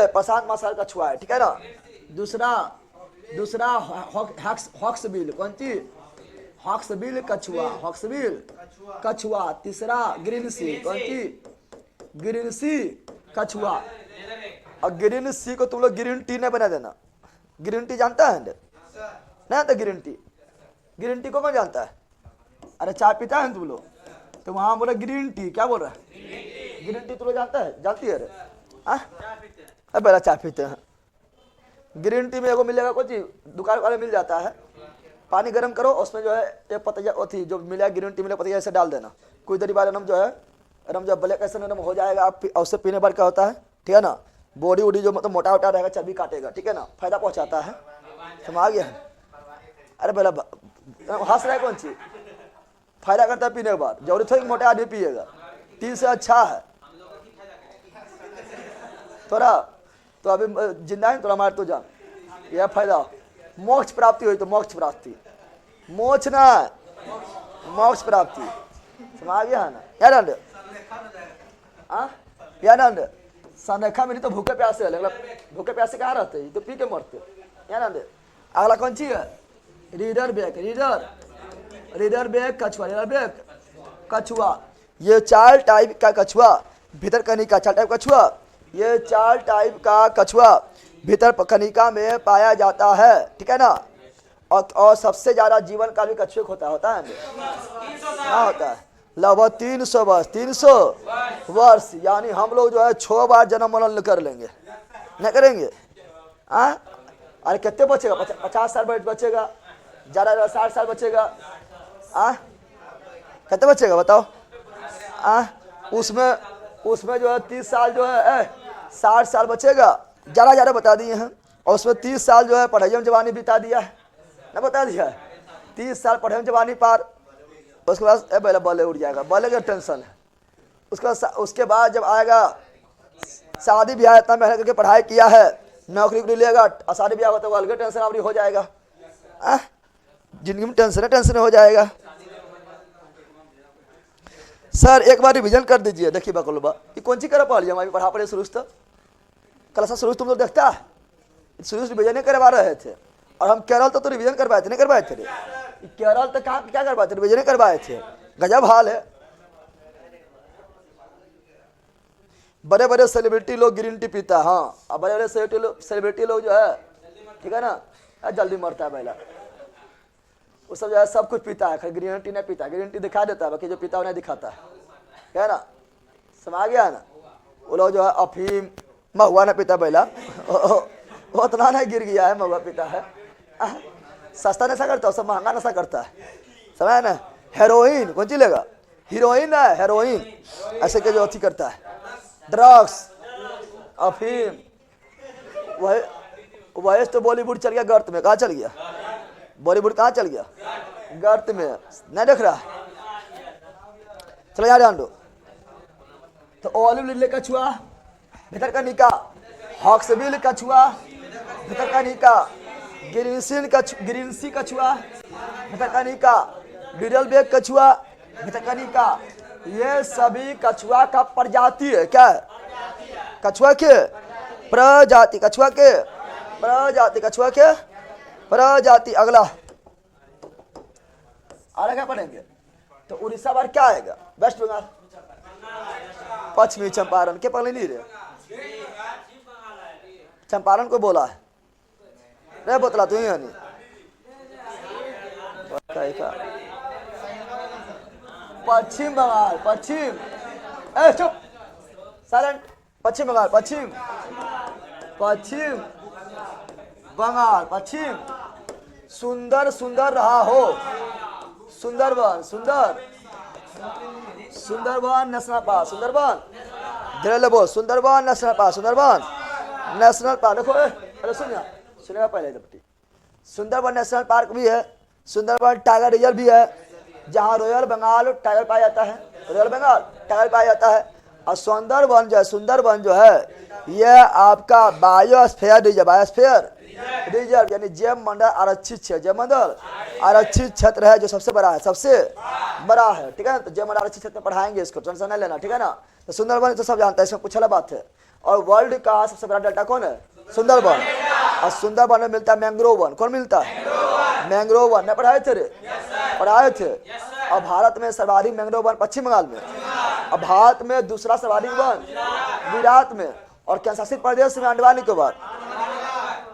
प्रशांत महासागर कछुआ है, ठीक है ना। दूसरा हॉक्सबिल, कौन सी? हॉक्सबिल कछुआ। तीसरा ग्रीनसी, कौन सी? ग्रीनसी कछुआ। और ग्रीन सी को तुम लोग ग्रीन टी नहीं बना देना। ग्रीन टी जानता है नहीं जानता? ग्रीन टी, ग्रीन टी को कौन जानता है? अरे चाय पीता है तुम लोग, तो वहां बोला ग्रीन टी, क्या बोल रहा है? ग्रीन टी तुम लोग जानता है? जानती है? अरे अब पहला चाय पीते हैं। ग्रीन टी में एगो मिलेगा, कुछ दुकान वाले मिल जाता है, पानी गर्म करो, उसमें जो है एक पतैया थी जो मिलेगा ग्रीन टी मिलेगा, पतैया ऐसे डाल देना, कुछ देर बाद नम जो है नम जब ब्लैक ऐसे नरम हो जाएगा, आप उससे पीने पर क्या होता है, ठीक है ना, बॉडी वॉडी जो मतलब मोटा वोटा रहेगा, चर्बी काटेगा, ठीक है ना, फायदा पहुंचाता है। समझ आ गया? अरे पहला हंस रहा है, कौन चीज फायदा करता है पीने के बाद? जरूरी थोड़ी मोटा आदमी पिएगा, 3 से अच्छा है थोड़ा, तो अभी जिंदा है थोड़ा मार तो जान, यह फायदा। मोक्ष प्राप्ति हुई तो मोक्ष प्राप्ति, मोक्ष ना मोक्ष प्राप्ति। समझ आ गया है ना? यार यार सनखा में नहीं तो भूखे प्यासे है, लेकिन भूखे प्यासे कहाँ रहते हैं, तो पी के मरते। यार अगला कौन सी है? रीडर बैग, रीडर बैग कछुआ, रीडर बैग कछुआ। ये 4 टाइप का कछुआ, भीतर कनिका 4 टाइप कछुआ, ये 4 टाइप का कछुआ भीतर कनिका में पाया जाता है, ठीक है ना। और सबसे ज्यादा जीवन काल भी कछुए को होता है क्या होता है? लगभग 300 वर्ष, 300 वर्ष, यानी हम लोग जो है 6 बार जन्म मरण कर लेंगे, नहीं करेंगे? अरे कितने बचेगा? 50 साल बचेगा, ज्यादा 60 साल बचेगा, कितने बचेगा बताओ? उसमें जो है 30 साल जो है 60 साल बचेगा, ज्यादा बता दिए हैं, और उसमें 30 साल जो है पढ़ाई में जवानी बिता दिया है, ना बता दिया है, 30 साल पढ़ाई में जवानी पार, उसके बाद पहले बल्ले उड़ जाएगा, बल्ले का टेंशन है। उसके बाद जब आएगा शादी ब्याह, इतना मेहनत करके पढ़ाई किया है, नौकरी लेगा, शादी ब्याह होता है अलग टेंशन आवरी हो जाएगा, जिंदगी में टेंशन हो जाएगा। सर एक बार रिविजन कर दीजिए, देखिए बकलबा ये कौन सी कर पा लिया, हमारी पढ़ा पड़े शुरू से क्लास शुरू तुम लोग देखता है, शुरू से रिविजन नहीं करवा रहे थे, और हम केरल तो रिविजन करवाए थे, नहीं करवाए थे? केरल तो कहाँ क्या करवाए थे, रिविजन करवाए थे, गजब हाल है। बड़े बड़े सेलिब्रिटी लोग ग्रीन टी पीता है, हाँ, और बड़े बड़े सेलिब्रिटी लोग जो है, ठीक है ना, जल्दी मरता है पहला, वो सब जो है सब कुछ पीता है, ग्रीन टी नहीं पीता, ग्रीन टी दिखा देता है, बाकी जो पीता है नहीं दिखाता है ना। समझ गया ना? वो लोग जो है अफीम महुआ नहीं पीता पहला, वो उतना नहीं गिर गया है, महुआ पीता है, सस्ता नशा करता है, सब महंगा नशा करता है, समझ ना। हेरोइन कौन सी लेगा? हीरोइन है, हेरोइन ऐसे के जो अथी करता है, ड्रग्स, अफीम, वही तो बॉलीवुड चल गया गर्त में, कहाँ चल गया? बॉलीवुड कहाँ चल गया? गर्त में, नहीं देख रहा? चलो यार जान दो। तो ओलिव लिले कछुआ भीतर का निका, हॉक्सविल कछुआ भीतर का निका, ग्रीनसी कछुआ भीतर का निका, बिरल बेग कछुआ भीतर का निका। ये सभी कछुआ का प्रजाति है, क्या है? कछुआ के प्रजाति, कछुआ के प्रजाति, कछुआ के प्रजाति। अगला क्या पढ़ेंगे? तो उड़ीसा बार क्या आएगा? वेस्ट बंगाल, पश्चिमी चंपारण के पहले नहीं रहे, चंपारण को बोला है रे, बोतला तू ही नहीं पश्चिम बंगाल, पश्चिम, चुप साइलेंट, पश्चिम बंगाल, पश्चिम बंगाल, पश्चिम। सुंदर सुंदर रहा हो, सुंदरबन, सुंदरबन नेशनल पार्क, सुंदरबन धीरे बोल, Sundarban national park, Sundarban national park. देखो अरे सुनिएगा पहले दपटी, सुंदरबन नेशनल पार्क भी है, सुंदरबन टाइगर रिजर्व भी है, जहाँ रॉयल बंगाल टाइगर पाया जाता है, रॉयल बंगाल टाइगर पाया जाता है। और सुंदरबन जो है यह आपका बायोस्फीयर रिजर्व, बायोस्फीयर रिजर्व यानी जैव मंडल आरक्षित क्षेत्र, जैव मंडल आरक्षित क्षेत्र है, जो सबसे बड़ा है, सबसे बड़ा है, ठीक है ना। तो जैव मंडल आरक्षित क्षेत्र में पढ़ाएंगे इसको, टेंशन नहीं लेना, ठीक है ना। तो सुंदरबन तो सब जानता है, इसमें कुछ अलग बात है। और वर्ल्ड का सबसे बड़ा डेल्टा कौन है? सुंदरबन। और सुंदरबन में मिलता है मैंग्रोव वन, कौन मिलता है? मैंग्रोव वन, नहीं पढ़ाए थे? पढ़ाए थे। और भारत में सर्वाधिक मैंग्रोव वन पश्चिम बंगाल में, और भारत में दूसरा सर्वाधिक वन गुजरात में, और केंद्र शासित प्रदेश में अंडमान निकोबार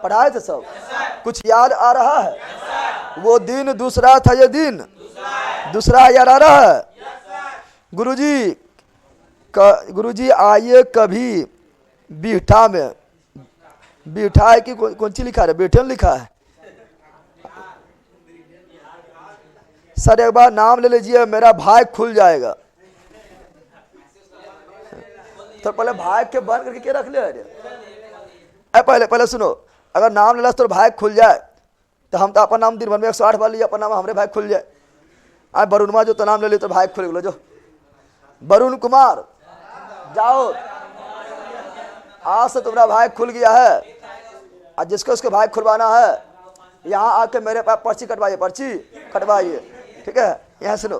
पढ़ाए थे सब। कुछ याद आ रहा है? वो दिन दूसरा था, ये दिन दूसरा याद आ रहा है? गुरुजी आइए कभी बीठा में, बीठा है कि कौन सी लिखा है? बेटे में लिखा है। सर एक बार नाम ले लीजिए, मेरा भाई खुल जाएगा। तो पहले भाई के बंद करके क्या रख ले? पहले सुनो, अगर नाम ले तो भाई खुल जाए तो हम तो अपन नाम दिन भर में 108 बार लिए, अपन नाम हमारे भाई खुल जाए। आज वरुणमा जो तो नाम ले ली तो भाई खुल गलो। जो वरुण कुमार जाओ, आज से तुम्हारा भाई खुल गया है। आज जिसको उसके भाई खुलवाना है यहाँ आके मेरे पास पर्ची कटवाइए, पर्ची कटवाइए, ठीक है? यहाँ सुनो,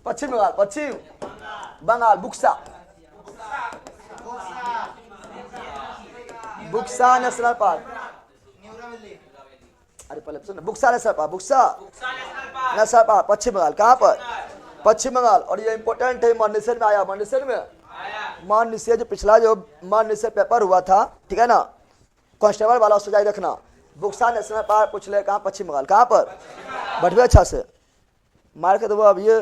पश्चिम बंगाल, पश्चिम बंगाल बुक्सा, बुक्सा नेशनल पार्क। अरे पहले सुनो, Buxa national park, Buxa national park Paschim Bangal. कहाँ पर? पश्चिम बंगाल। और ये इंपॉर्टेंट है, मॉनिटर में आया, मॉनिटर में मॉनिटर जो पिछला जो मॉनिटर पेपर हुआ था, ठीक है ना, कांस्टेबल वाला, उसको जारी रखना। बुक्सा नेशनल पार्क पूछ ले, कहाँ? पश्चिम बंगाल। कहाँ पर? बैठवे अच्छा से मार के, तो वो अब ये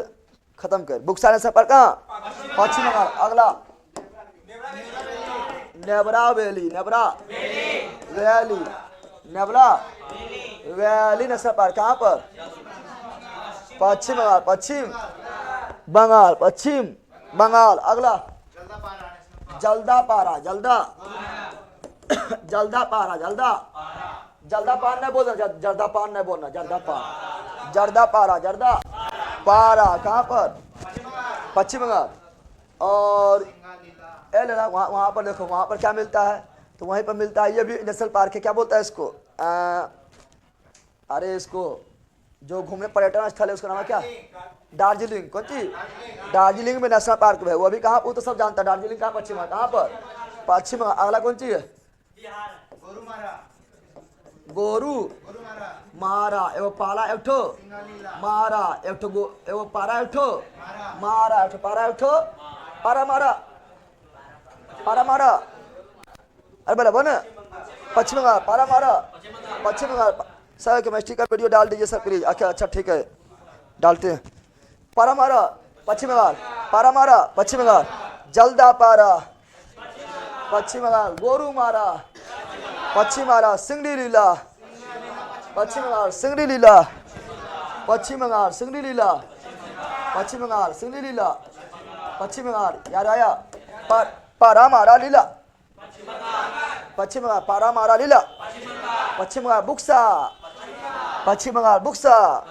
खत्म कर। बुक्सा नेशनल पार्क कहाँ? पश्चिम बंगाल। अगला Neora valley, Neora valley, Neora valley national park. कहाँ पर? पश्चिम बंगाल, पश्चिम बंगाल, पश्चिम बंगाल। अगला जल्दापारा, जल्दापारा, जल्दापान नहीं बोलना, जर्दापान नहीं बोलना, जर्दापान, जर्दापारा। कहाँ पर? पश्चिम बंगाल। और वहाँ पर देखो, वहाँ पर क्या मिलता है? तो वहीं पर मिलता है, ये भी नेशनल पार्क है। क्या बोलता है इसको? अरे इसको जो घूमने पर्यटन स्थल है उसका नाम है क्या? दार्जिलिंग। कौन सी? दार्जिलिंग में नेशनल पार्क है। वो भी कहाँ? वो तो सब जानता है। दार्जिलिंग कहाँ? पश्चिम बंगाल। कहाँ पर? पश्चिम बंगाल। अगला कौन सी है? गोरू मारा, एगो पाला, एक ठो मारा, एक ठो एगो पारा, एक ठो मारा, एक ठो पारा, एक ठो पारा मारा, पारा मारा। अरे बोला बोल, पश्चिम बंगाल पारा मारा, पश्चिम बंगाल। सर केमिस्ट्री का वीडियो डाल दीजिए सर प्लीज। अच्छा ठीक है, डालते हैं। पारा मारा पश्चिम बंगाल, पारा मारा पश्चिम बंगाल, जल्दा पारा पश्चिम Bengal, Gorumara Paschim Bengal, Singalila Paschim Bengal, Singalila Paschim Bengal, Singalila Paschim Bengal, Singalila Paschim Bengal. याद आया? पारा मारा लीला पश्चिम बंगाल, पारा मारा लीला पश्चिम बंगाल, बुक्सा पश्चिम बंगाल, बुक्सा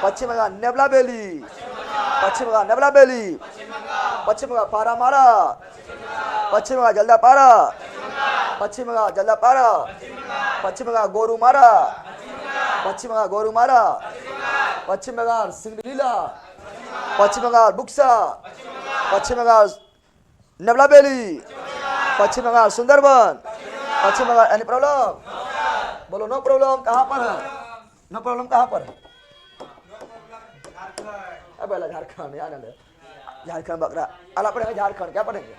पश्चिम बंगाल, नेवला वैली पश्चिम बंगाल, नेवला वैली पश्चिम बंगाल, पारा मारा पश्चिम बंगाल, जल्दा पारा पश्चिम बंगाल, जल्दा पारा पश्चिम Bengal, Gorumara Paschim Bengal, Gorumara Paschim Bengal, Singalila Paschim Bengal, Buxa Paschim Bengal, Neora valley Paschim Bengal, Sundarban Paschim Bengal. Any problem? बोलो नो प्रॉब्लम। कहाँ पर है? नो प्रॉब्लम कहाँ पर है? अब झारखंड, याद है? झारखंड बकरा अला पढ़ेंगे। झारखंड क्या पढ़ेंगे?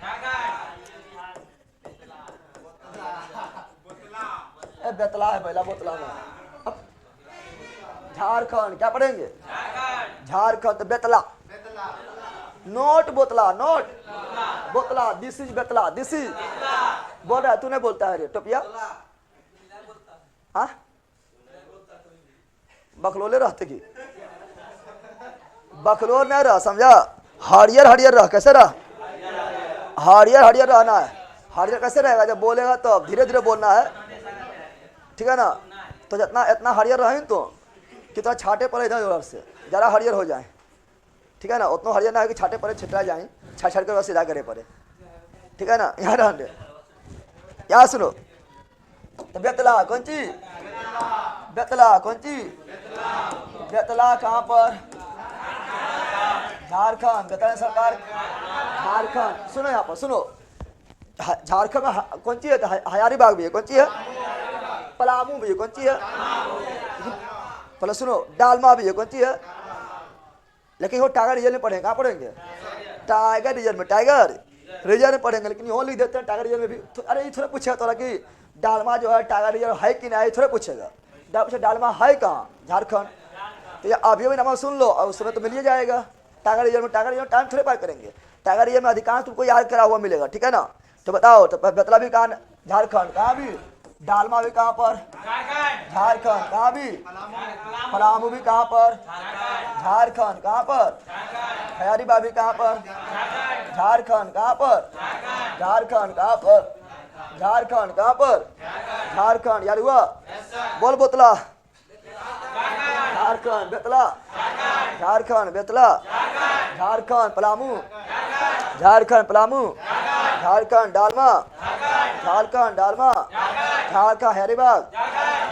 बेतला है पहला, बोतला में। अब झारखंड क्या पढ़ेंगे? झारखंड तो बेतला, नोट बोतला, नोट बोतला, this is Betla, this is बोल रहा है। तू नहीं बोलता है रे टोपिया? हाँ बकलोले रहते की? बकलोल नहीं रह, समझा? हरियर हरियर रह। कैसे रह? हरियर हरियर रहना है। हरियर कैसे रहेगा? जब बोलेगा तो धीरे धीरे बोलना है, ठीक है ना? तो जितना इतना हरियर रहे तो कितना छाटे पड़े इधर उधर से, जरा हरियर हो जाए, ठीक है ना? उतना हरियर ना है कि छाटे पड़े छिटा जाए, छाट छाट कर सीधा करे पड़े, ठीक है ना? यहाँ रहने, यहाँ सुनो। तो बेतला कौन सी? बेतला कौन सी? बेतला कहाँ पर? झारखंड। बेतला सरकार झारखंड। सुनो यहाँ पर, सुनो। झारखंड में कौन सी है? हजारीबाग भी है। कौन सी है? पलामू भी है। कौन सी है? पहले सुनो, डालमा भी है। कौन सी है? लेकिन वो टाइगर रिजर्व में पढ़ेंगे। कहाँ पढ़ेंगे? टाइगर रिजर्व में। टाइगर रिजर्व में पढ़ेंगे, लेकिन यहाँ लिख देते हैं टाइगर रिजर्व में भी। तो अरे ये थोड़ा पूछेगा तोरा कि डालमा जो है टाइगर रिजर्व है कि नहीं, थोड़ा पूछेगा। डालमा है कहाँ? झारखंड। तो ये अभी भी नाम सुन लो और उस समय तो मिल ही जाएगा। टाइगर रिजर्व में टाइम थोड़े पार करेंगे। टाइगर रिजर्व में अधिकांश तुमको याद करा हुआ मिलेगा, ठीक है ना। तो बताओ, तो बेतला भी कहाँ? झारखंड। कहाँ भी? डालमा भी कहाँ पर? झारखंड। कहाँ भी? पलामू भी कहाँ पर? झारखंड। कहाँ पर? खैरीबाग भी कहाँ पर? झारखंड। कहाँ पर? झारखंड। कहाँ पर? झारखंड। कहाँ पर? झारखंड। यार हुआ? बोल बोतला। झारखंड। बेतला। झारखंड। बेतला। झारखंड। पलामू। झारखंड। पलामू। झारखंड। डालमा। झारखंड। डालमा। झारखंड। हजारीबाग।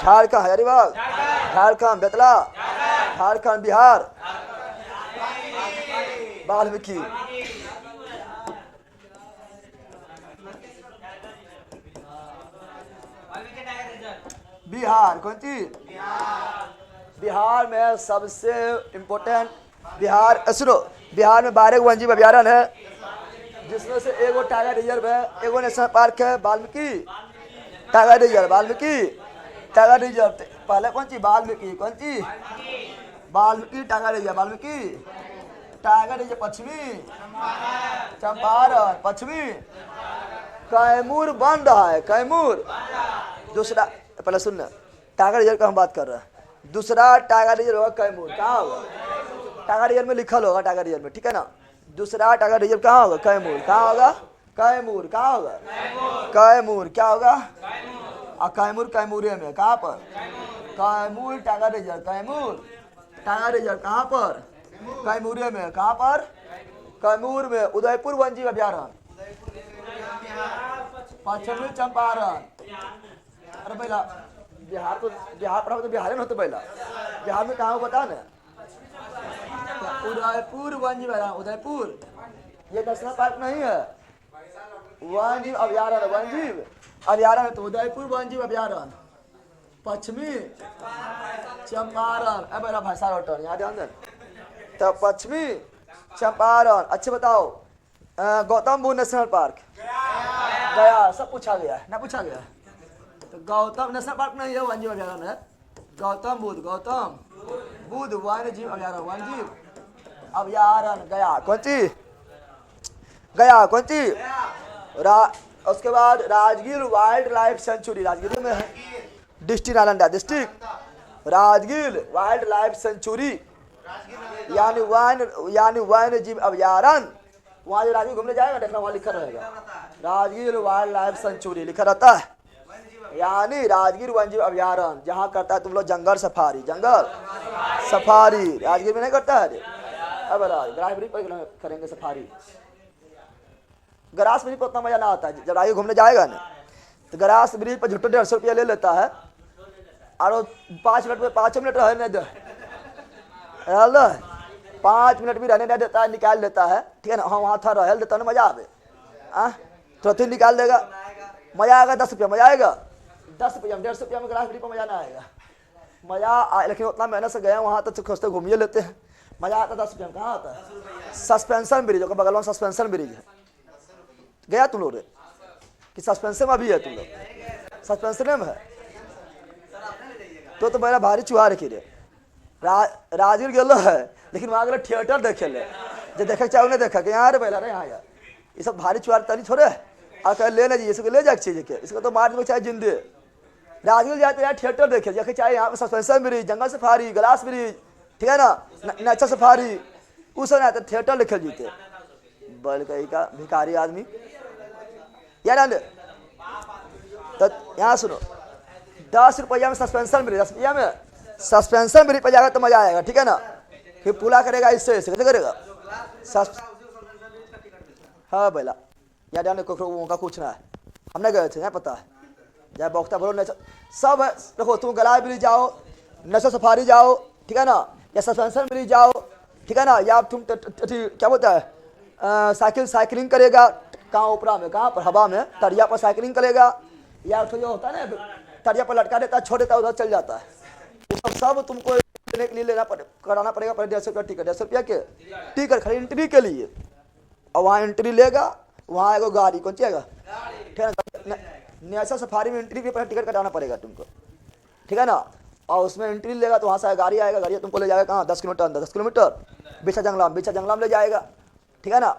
झारखंड। हजारीबाग। झारखंड। बेतला। झारखंड। बिहार। वाल्मीकि। बिहार। कौन चीज? बिहार में सबसे इम्पोर्टेंट बिहार, सुनो, बिहार में 12 वन्य जीव अभ्यारण्य है, जिसमें से एगो टाइगर रिजर्व है, एगो नेशनल पार्क है Valmiki tiger reserve. Valmiki tiger reserve पहले कौन सी? वाल्मीकि। कौन सी? Valmiki tiger reserve. Valmiki tiger reserve Paschimi Champaran. पश्चिमी कैमूर बन रहा है, कैमूर। दूसरा, पहले सुनना, टाइगर रिजर्व का हम बात कर रहे हैं। दूसरा टाइगर रिजर्व होगा कैमूर। कहाँ होगा? टाइगर रिजर्व में लिखल होगा टाइगर रिजर्व में, ठीक है ना। दूसरा टाइगर रिजर्व कहाँ होगा? कैमूर। कहाँ होगा? कैमूर। कहाँ होगा? कैमूर। क्या होगा? कैमूर कैमूरे में। कहाँ पर? Kaimur tiger reserve. Kaimur tiger reserve कहाँ पर? कैमूरे में। कहाँ पर? कैमूर में। उदयपुर वन्य जीव अभ्यारण्य पश्चिमी चंपारण। अरे भैया बिहार तो बिहार पढ़ा तो बिहार में होते पहला। बिहार में कहाँ बता ना? उदयपुर वन्य जीव अभ्यारण्य। उदयपुर ये नेशनल पार्क नहीं है, वन्य जीव अभ्यारण्य। वन्य जीव अभ्यारण्य तो उदयपुर वन्य जीव अभ्यारण्य पश्चिमी चंपारण। अब मेरा भाषा रोटर यहाँ ध्यान दें। तो पश्चिमी चंपारण। अच्छे बताओ, गौतम बुद्ध नेशनल पार्क गया। सब पूछा गया है ना? पूछा गया तो गौतम नेशनल पार्क नहीं है, वन्य जीव अभ्यारण्य है। गौतम बुद्ध वन्य जीव अभ्यारण्य। वन्य जीव अभ्यारण्य गया। कौन सी? गया। कौन सी? उसके बाद Rajgir wild life sanctuary. Rajgir में है, district Nalanda district. Rajgir wild life sanctuary यानी वन्य जीव अभ्यारण्य। वहाँ जो राजगीर घूमने जाएगा देखना, वहाँ लिखा रहेगा राजगीर वाइल्ड लाइफ सेंचुरी लिखा रहता है, यानी राजगीर वन्य जीव अभ्यारण्य। जहाँ करता है तुम लोग जंगल सफारी। जंगल सफारी राजगीर में नहीं करता है। अब राजगीर पर करेंगे सफारी। ग्रास ब्रिज पर उतना मजा ना आता है। जब राजगीर घूमने जाएगा ना तो ग्रास ब्रिज पर झुट्टो 150 रुपया ले लेता है, और 5 मिनट में 5 मिनट रहने दे, 5 मिनट भी रहने नहीं देता है, निकाल लेता है, ठीक है ना। हाँ वहाँ था रह देता ना, मजा आवे तुरंत ही निकाल देगा। मजा आएगा 10 रुपया, मजा आएगा 10 रुपया में। 150 रुपया में ग्रास ब्रिज पर मजा ना आएगा। मजा लेकिन उतना मेहनत से गया वहाँ तो खोजते घूमिए लेते हैं, मजा आता 10 रुपया में। कहाँ आता है? सस्पेंशन ब्रिज होगा बगल में, सस्पेंशन ब्रिज है। गया तुम लोग कि सस्पेंशन में अभी है? तुम लोग सस्पेंशन में है तो मेरा भारी चुहा रखी रे। राजगीर गेलो है, लेकिन वहाँ गए थिएटर देखे ले, जो देखे चाहे उन्हें देखा कि यहाँ रे पहला यहाँ यार ये सब भारी चुहा तनी छोड़े और कह ले लीजिए, इसको ले जाए चीज के, इसको तो मार दो चाहे जिंदे। राजगीर जाते यार थिएटर देखे, देखे चाहे यहाँ पे सस्पेंशन ब्रिज, जंगल सफारी, ग्लास ब्रिज, ठीक है ना, नेचर सफारी, उस समय आते थिएटर लिखे जीते। बल कहीं का भिखारी आदमी यार। तो यहाँ सुनो, 10 रुपया में सस्पेंशन ब्रिज, 10 रुपया में सस्पेंशन ब्रिज पर जाएगा तो मजा आएगा, ठीक है ना। फिर पूरा करेगा इससे कैसे करेगा? हाँ भैया यार जाने का कुछ ना है, हमने गए थे, पता है जाए बख्ता भरो नेचर सब है। देखो तुम गला ब्रिज जाओ, नेचर सफारी जाओ, ठीक है ना, या सस्पेंशन ब्रिज जाओ, ठीक है ना, या तुम क्या बोलता है साइकिलिंग करेगा कहाँ ऊपरा में, कहाँ पर हवा में तरिया पर साइकिलिंग करेगा, या तो जो होता है ना तरिया पर लटका देता है, छोड़ देता है, उधर चल जाता है। सब तुमको लेने के लिए कराना पड़ेगा। पहले 150 रुपया टिकट, 150 रुपया के टिकट खाली एंट्री के लिए, और वहाँ एंट्री लेगा वहाँ एगो गाड़ी कौन चीज ठीक है ना। नेशनल सफारी में एंट्री के पहले टिकट कटाना पड़ेगा तुमको, ठीक है ना। और उसमें एंट्री लेगा तो वहाँ से गाड़ी आएगा, गाड़ी तुमको ले जाएगा कहाँ 10 किलोमीटर अंदर, 10 किलोमीटर बिछा जंगला में ले जाएगा, ठीक है ना।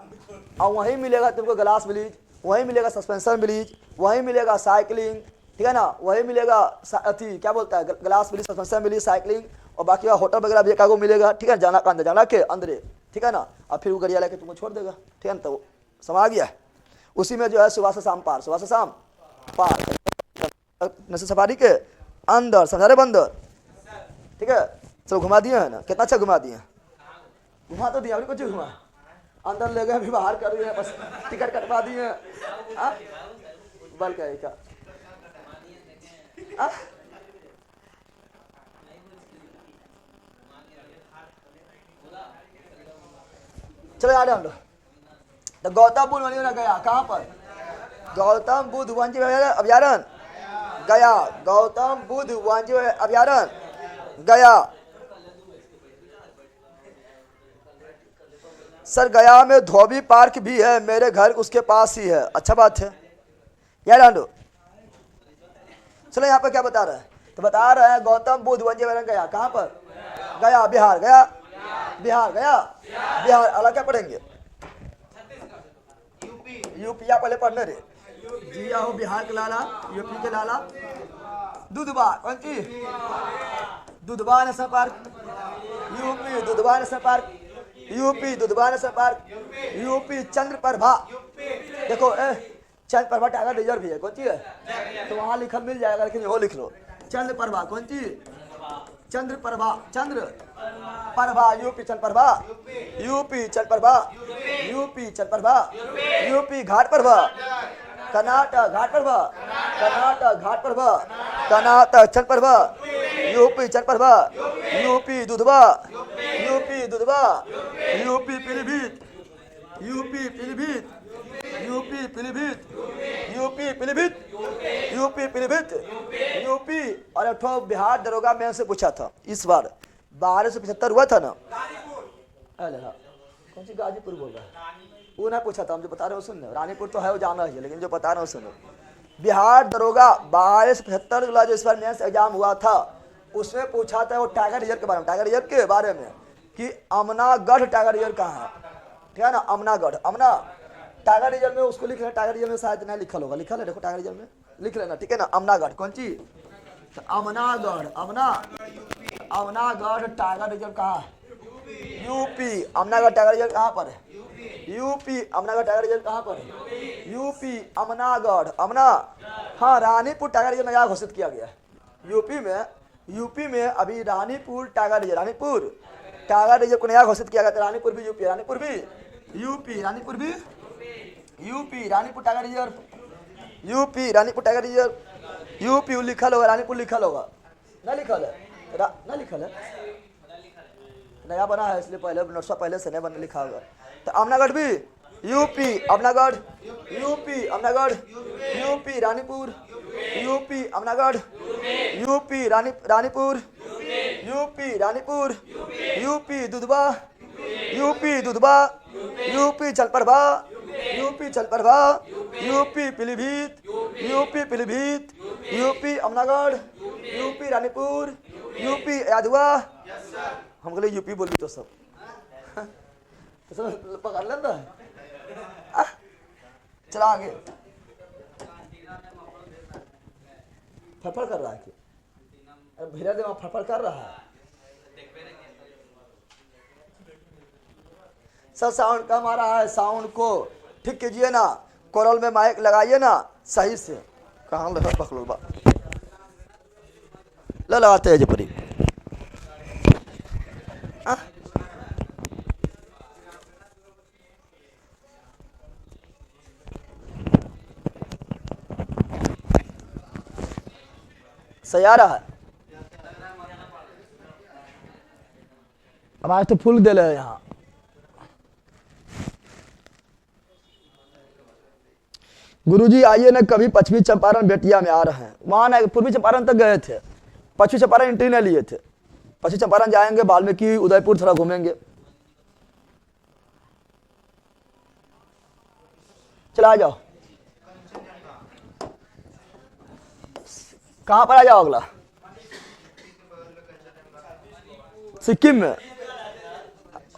और वहीं मिलेगा तुमको ग्लास ब्रिज, वहीं मिलेगा सस्पेंशन ब्रिज, वहीं मिलेगा साइकिलिंग, ठीक है ना। वहीं मिलेगा अथी क्या बोलता है glass bridge, suspension bridge, cycling, और बाकी होटल वगैरह भी एकागो मिलेगा, ठीक है। जाना का अंदर, जाना के अंदर, ठीक है ना। और फिर वो गाड़िया लेके तुमको छोड़ देगा, ठीक है ना। तो समा गया उसी में जो है सुबह से शाम पार, सुबह से शाम पार नेशनल सफारी के अंदर, समझा रहे बंदर, ठीक है। सब घुमा दिए है ना, कितना अच्छा घुमा दिए, घुमा तो दिया अभी कुछ घुमा, अंदर ले गए अभी बाहर कर दिए, बस टिकट कटवा दिए, बल क्या चलो यार हम लोग तो गौतम बुद्ध वन्य गया कहाँ पर, गौतम बुद्ध वन्य अभ्यारण्य गया, गौतम बुद्ध वन्य अभ्यारण्य गया। सर गया में धोबी पार्क भी है, मेरे घर उसके पास ही है, अच्छा बात है यार आंडो। चलो यहाँ पर क्या बता रहा है, तो बता रहा है गौतम बुद्ध वन्य अभ्यारण्य गया, कहाँ पर गया, बिहार गया, बिहार गया, बिहार अलग क्या पढ़ेंगे, यूपी पहले पढ़ने रे जी आओ, बिहार के लाला, यूपी के लाला, दुधवा कौन सी, Dudhwa national park, UP Dudhwa national park, UP Dudhwa national park, UP Chandraprabha, देखो चंद्रप्रभा टाइगर रिजर्व भी है, कौन सी है, तो वहाँ लिखा मिल जाएगा, लेकिन वो लिख लो चंद्रप्रभा, कौन सी Chandraprabha, Chandraprabha, UP Chandraprabha, UP Chandraprabha, UP Chandraprabha, UP Ghataprabha, Karnataka Ghataprabha, Karnataka Ghataprabha, Karnataka Chandraprabha, UP Chandraprabha, UP Dudhwa, UP Dudhwa, UP Pilibhit, UP Pilibhit, UP Pilibhit, UP Pilibhit, UP Pilibhit, UP. और एक बिहार दरोगा में से पूछा था इस बार 1275 हुआ था ना, अरे हाँ कौन सी गाजीपुर बोल रहा है, वो ना पूछा था, हम जो बता रहे हो सुन, रानीपुर तो है वो जाना है, लेकिन जो बता रहे हो सुनो, बिहार दरोगा 1275 वाला जो इस बार मेंस एग्जाम हुआ था उसमें पूछा था वो टाइगर रिजर्व के बारे में, टाइगर रिजर्व के बारे में कि अमनागढ़ टाइगर रिजर्व कहाँ है, ठीक है ना। अमनागढ़, अमना टाइगर रिजर्व में उसको लिख लेना, टाइगर रिजर्व में शायद नहीं लिखल होगा, लिखल है देखो टाइगर रिजर्व में लिख लेना, ठीक है ना। अमनागढ़ कौन सी, अमनागढ़, अमनागढ़ टाइगर रिजर्व कहाँ, यूपी। अमनागढ़ टाइगर रिजर्व कहाँ पर है, यूपी। अमनागढ़ टाइगर रिजर्व कहाँ पर है, यूपी। अमनागढ़, अमना, हाँ रानीपुर टाइगर रिजर्व नया घोषित किया गया यूपी में, यूपी में अभी Ranipur tiger reserve, Ranipur tiger reserve को नया घोषित किया गया था। रानीपुर भी यूपी, रानीपुर भी यूपी, रानीपुर भी UP, Ranipur tiger reserve UP, Ranipur tiger reserve UP लिखल होगा, रानीपुर लिखल होगा ना, लिखल है ना, लिखल है नया बना है इसलिए पहले नोट्स पहले से नहीं बना लिखा होगा। तो अमनागढ़ भी UP, Amangarh UP, Amangarh UP, Ranipur UP, Amangarh UP, Ranipur UP, Ranipur UP, Dudhwa UP, Dudhwa UP, Chandraprabha UP, Chandraprabha UP, Pilibhit UP, Pilibhit UP, Amangarh UP, Ranipur UP, यादवा, हम बोले यूपी बोली तो सब तो सब पकड़ लेता है। चला आगे, फड़फड़ कर रहा है कि अरे भैया देवा फड़फड़ कर रहा है, सब साउंड कम आ रहा है, साउंड को ठीक कीजिए ना, कोरल में माइक लगाइए ना सही से, कहाँ लगा पकड़ो बा लगाते हैं जपरी सही आ रहा है। अब आज तो फुल दे रहे यहाँ, गुरुजी आइए ना कभी पश्चिमी चंपारण बेटिया में आ रहे हैं, वहां ना पूर्वी चंपारण तक गए थे, पश्चिमी चंपारण एंट्री नहीं लिए थे, पश्चिमी चंपारण जाएंगे, वाल्मीकि उदयपुर थोड़ा घूमेंगे। चला जाओ, कहां पर आ जाओ अगला? सिक्किम में।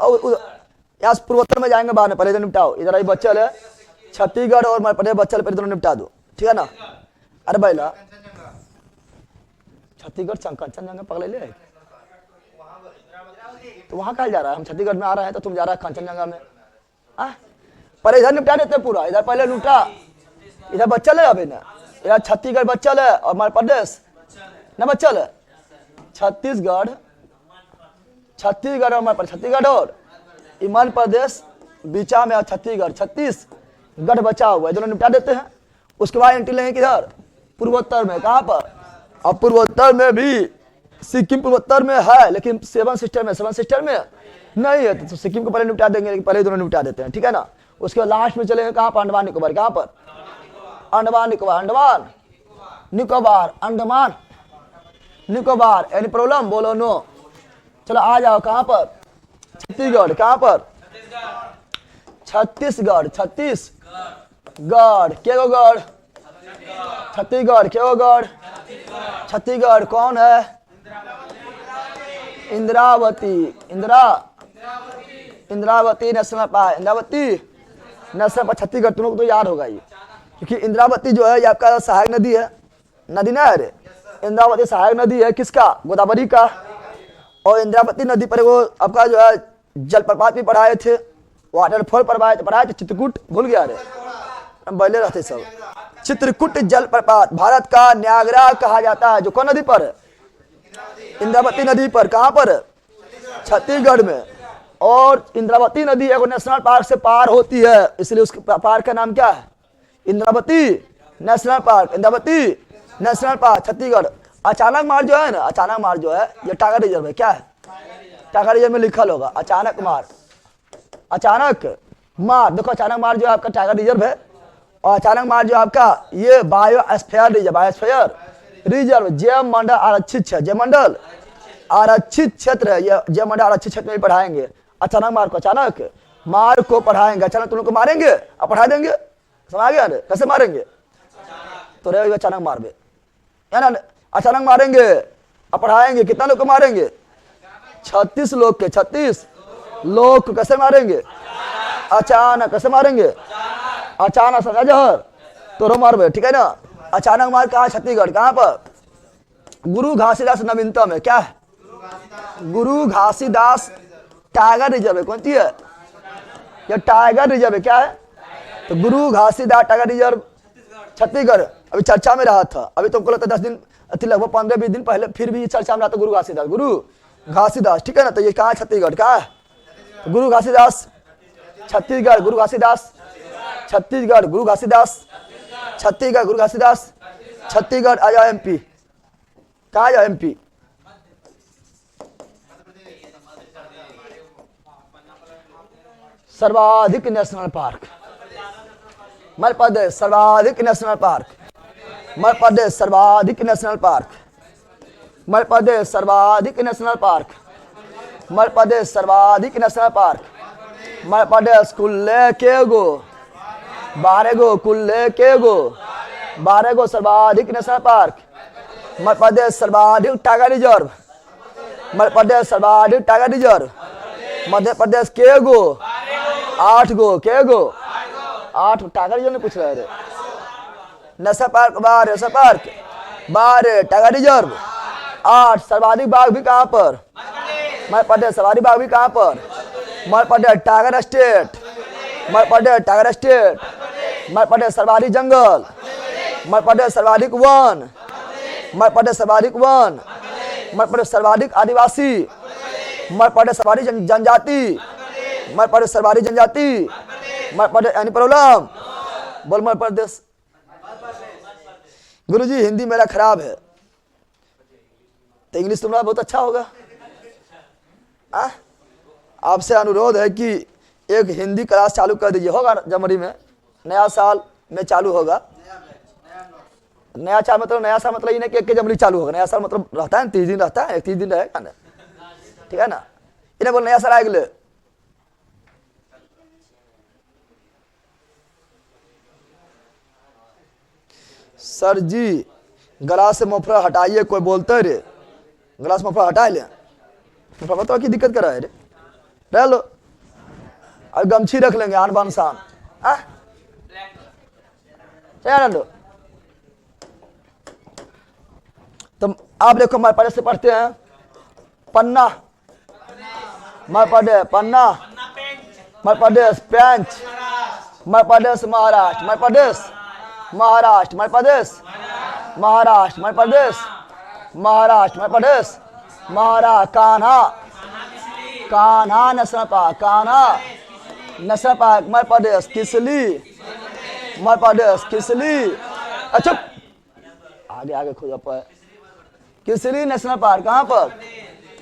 और यहाँ से पूर्वोत्तर में जाएंगे बाद में, पहले इधर निपटाओ। इधर अभी बच्चल है छत्तीसगढ़ और मध्य प्रदेश बच्चल, पर दोनों निपटा दो, ठीक है ना? अरे बैला छत्तीसगढ़ कंचनजंगा पकड़ ले, तो वहां कहा जा रहा है? हम छत्तीसगढ़ में आ रहे हैं तो तुम जा रहा है कंचनजंगा में। पहले इधर निपटा देते पूरा, इधर पहले लूटा, इधर बच्चल है अभी ना, इधर छत्तीसगढ़ बच्चल है और मध्य प्रदेश न बच्चल है। छत्तीसगढ़ और मध्य प्रदेश, छत्तीसगढ़ और मध्य प्रदेश बीचा में, छत्तीसगढ़ बचा हुआ है, दोनों निपटा देते हैं। उसके बाद एंट्री लेंगे किधर? पूर्वोत्तर में। कहां पर? अब पूर्वोत्तर में भी सिक्किम पूर्वोत्तर में है, लेकिन सेवन सिस्टर में नहीं है, तो सिक्किम को पहले निपटा देंगे, लेकिन पहले दोनों निपटा देते हैं, ठीक है ना? उसके बाद लास्ट में चलेंगे कहां पर? अंडमान निकोबार। कहां पर? अंडमान निकोबार। Any problem? बोलो नो। चलो आ जाओ, कहां पर? छत्तीसगढ़। कहां पर? छत्तीसगढ़ के गो गढ़? छत्तीसगढ़ के गो गढ़? छत्तीसगढ़ कौन है? Indravati national park. छत्तीसगढ़ तुम लोग तो याद होगा ये, क्योंकि इंद्रावती जो है ये आपका सहायक नदी है, नदी ना है, इंद्रावती सहायक नदी है किसका? गोदावरी का। और इंद्रावती नदी पर वो आपका जो है जलप्रपात भी पढ़ाए थे, वाटरफॉल पढ़ाए थे, चित्रकूट भूल गया रे, बैले रहते सब। चित्रकूट जलप्रपात भारत का न्यागरा कहा जाता है, जो कौन नदी पर है? इंद्रावती नदी पर। कहां पर? छत्तीसगढ़ में। और इंद्रावती नदी एक नेशनल पार्क से पार होती है, इसलिए उस पार्क का नाम क्या है? Indravati national park. Indravati national park Chhattisgarh. अचानक मार्ग जो है ना, अचानक मार्ग जो है ये टाइगर रिजर्व है। क्या है? टाइगर रिजर्व में लिखल होगा अचानक मार्ग। देखो अचानक मार्ग जो है आपका टाइगर रिजर्व है, और अचानक मार्ग जो आपका ये बायोस्फीयर रिजर्व जैव मंडल आरक्षित क्षेत्र है। ये जैव मंडल आरक्षित क्षेत्र में पढ़ाएंगे अचानक मार्ग को पढ़ाएंगे। अचानक तुम लोग को मारेंगे और पढ़ा देंगे, समझ गया? कैसे मारेंगे? तो रहे अचानक मार में, है ना? अचानक मारेंगे और पढ़ाएंगे। कितना लोग को मारेंगे? 36 लोग के। 36 लोग को कैसे मारेंगे? अचानक। कैसे मारेंगे? अचानक। समझा जहर तो रो मार, ठीक है ना? अचानक मार कहा? छत्तीसगढ़। कहां पर? गुरु घासीदास नवीनतम है। क्या है? गुरु घासीदास टाइगर रिजर्व है। कौन सी है? ये टाइगर रिजर्व है। क्या है? तो गुरु घासीदास टाइगर रिजर्व छत्तीसगढ़ अभी चर्चा में रहा था। अभी तुमको लगता है 10 दिन, लगभग 15-20 दिन पहले फिर भी चर्चा में रहा था गुरु घासीदास, ठीक है ना? तो ये कहाँ है? छत्तीसगढ़। कहाँ है? तो गुरु घासीदास छत्तीसगढ़। गुरु घासीदास छत्तीसगढ़। गुरु घासीदास छत्तीसगढ़। गुरु घासीदास छत्तीसगढ़। आ जाओ एमपी। कहाँ आ जाओ? एमपी। सर्वाधिक नेशनल पार्क मध्य प्रदेश। सर्वाधिक नेशनल पार्क मध्य प्रदेश। सर्वाधिक नेशनल पार्क मध्य प्रदेश। सर्वाधिक नेशनल पार्क मध्य प्रदेश। सर्वाधिक नेशनल पार्क मध्य प्रदेश। कुल्ले के गो? 12 गो। कुल्ले के गो? 12 गो। सर्वाधिक नेशनल पार्क मध्य प्रदेश। सर्वाधिक टाइगर रिजर्व मध्य प्रदेश। सर्वाधिक टाइगर रिजर्व मध्य प्रदेश। के गो? 8 गो। के गो? 8 टाइगर रिजर्व नहीं पूछ रहे थे। National park 12, national park 12, tiger reserve 8। सर्वाधिक बाघ भी कहाँ पर? मध्य प्रदेश। सर्वाधिक बाघ भी कहाँ पर? Madhya Pradesh. Tiger state Madhya Pradesh. Tiger state Madhya Pradesh. सर्वाधिक जंगल मध्य प्रदेश। सर्वाधिक वन मध्य प्रदेश। सर्वाधिक वन मध्य प्रदेश। सर्वाधिक आदिवासी मध्य प्रदेश। सर्वाधिक जनजाति मध्य प्रदेश। सर्वाधिक जनजाति मध्य प्रदेश। Any problem? बोल मध्य प्रदेश। गुरुजी हिंदी मेरा खराब है, तो इंग्लिश तुम्हारा बहुत अच्छा होगा। आपसे अनुरोध है कि एक हिंदी क्लास चालू कर दीजिए। होगा जनवरी में, नया साल में चालू होगा। नया साल मतलब ये नहीं कि 1 जनवरी चालू होगा। नया साल मतलब रहता है 30 दिन रहता है, 30 दिन रहेगा ना, ठीक है ना? इन्हें बोल नया साल आएगा। सर जी गला से मोफरा हटाइए, कोई बोलते रे गला से मोफरा हटा ले। मोफरा बताओ की दिक्कत कर रहा है रे, रह लो। अब गमछी रख लेंगे आन बान शान। चलो तो आप देखो हमारे पढ़े से पढ़ते हैं पन्ना, हमारे पढ़े पन्ना, हमारे प्रदेश पेंच, हमारे प्रदेश महाराष्ट्र, हमारे प्रदेश महाराष्ट्र, हमारे प्रदेश महाराष्ट्र, हमारे प्रदेश महाराष्ट्र, हमारे प्रदेश Maharashtra. Kanha, Kanha national park, Kanha national park, हमारे प्रदेश किसली, हमारे प्रदेश किसली। अच्छा आगे आगे खोजा पर किसली नेशनल पार्क कहाँ पर,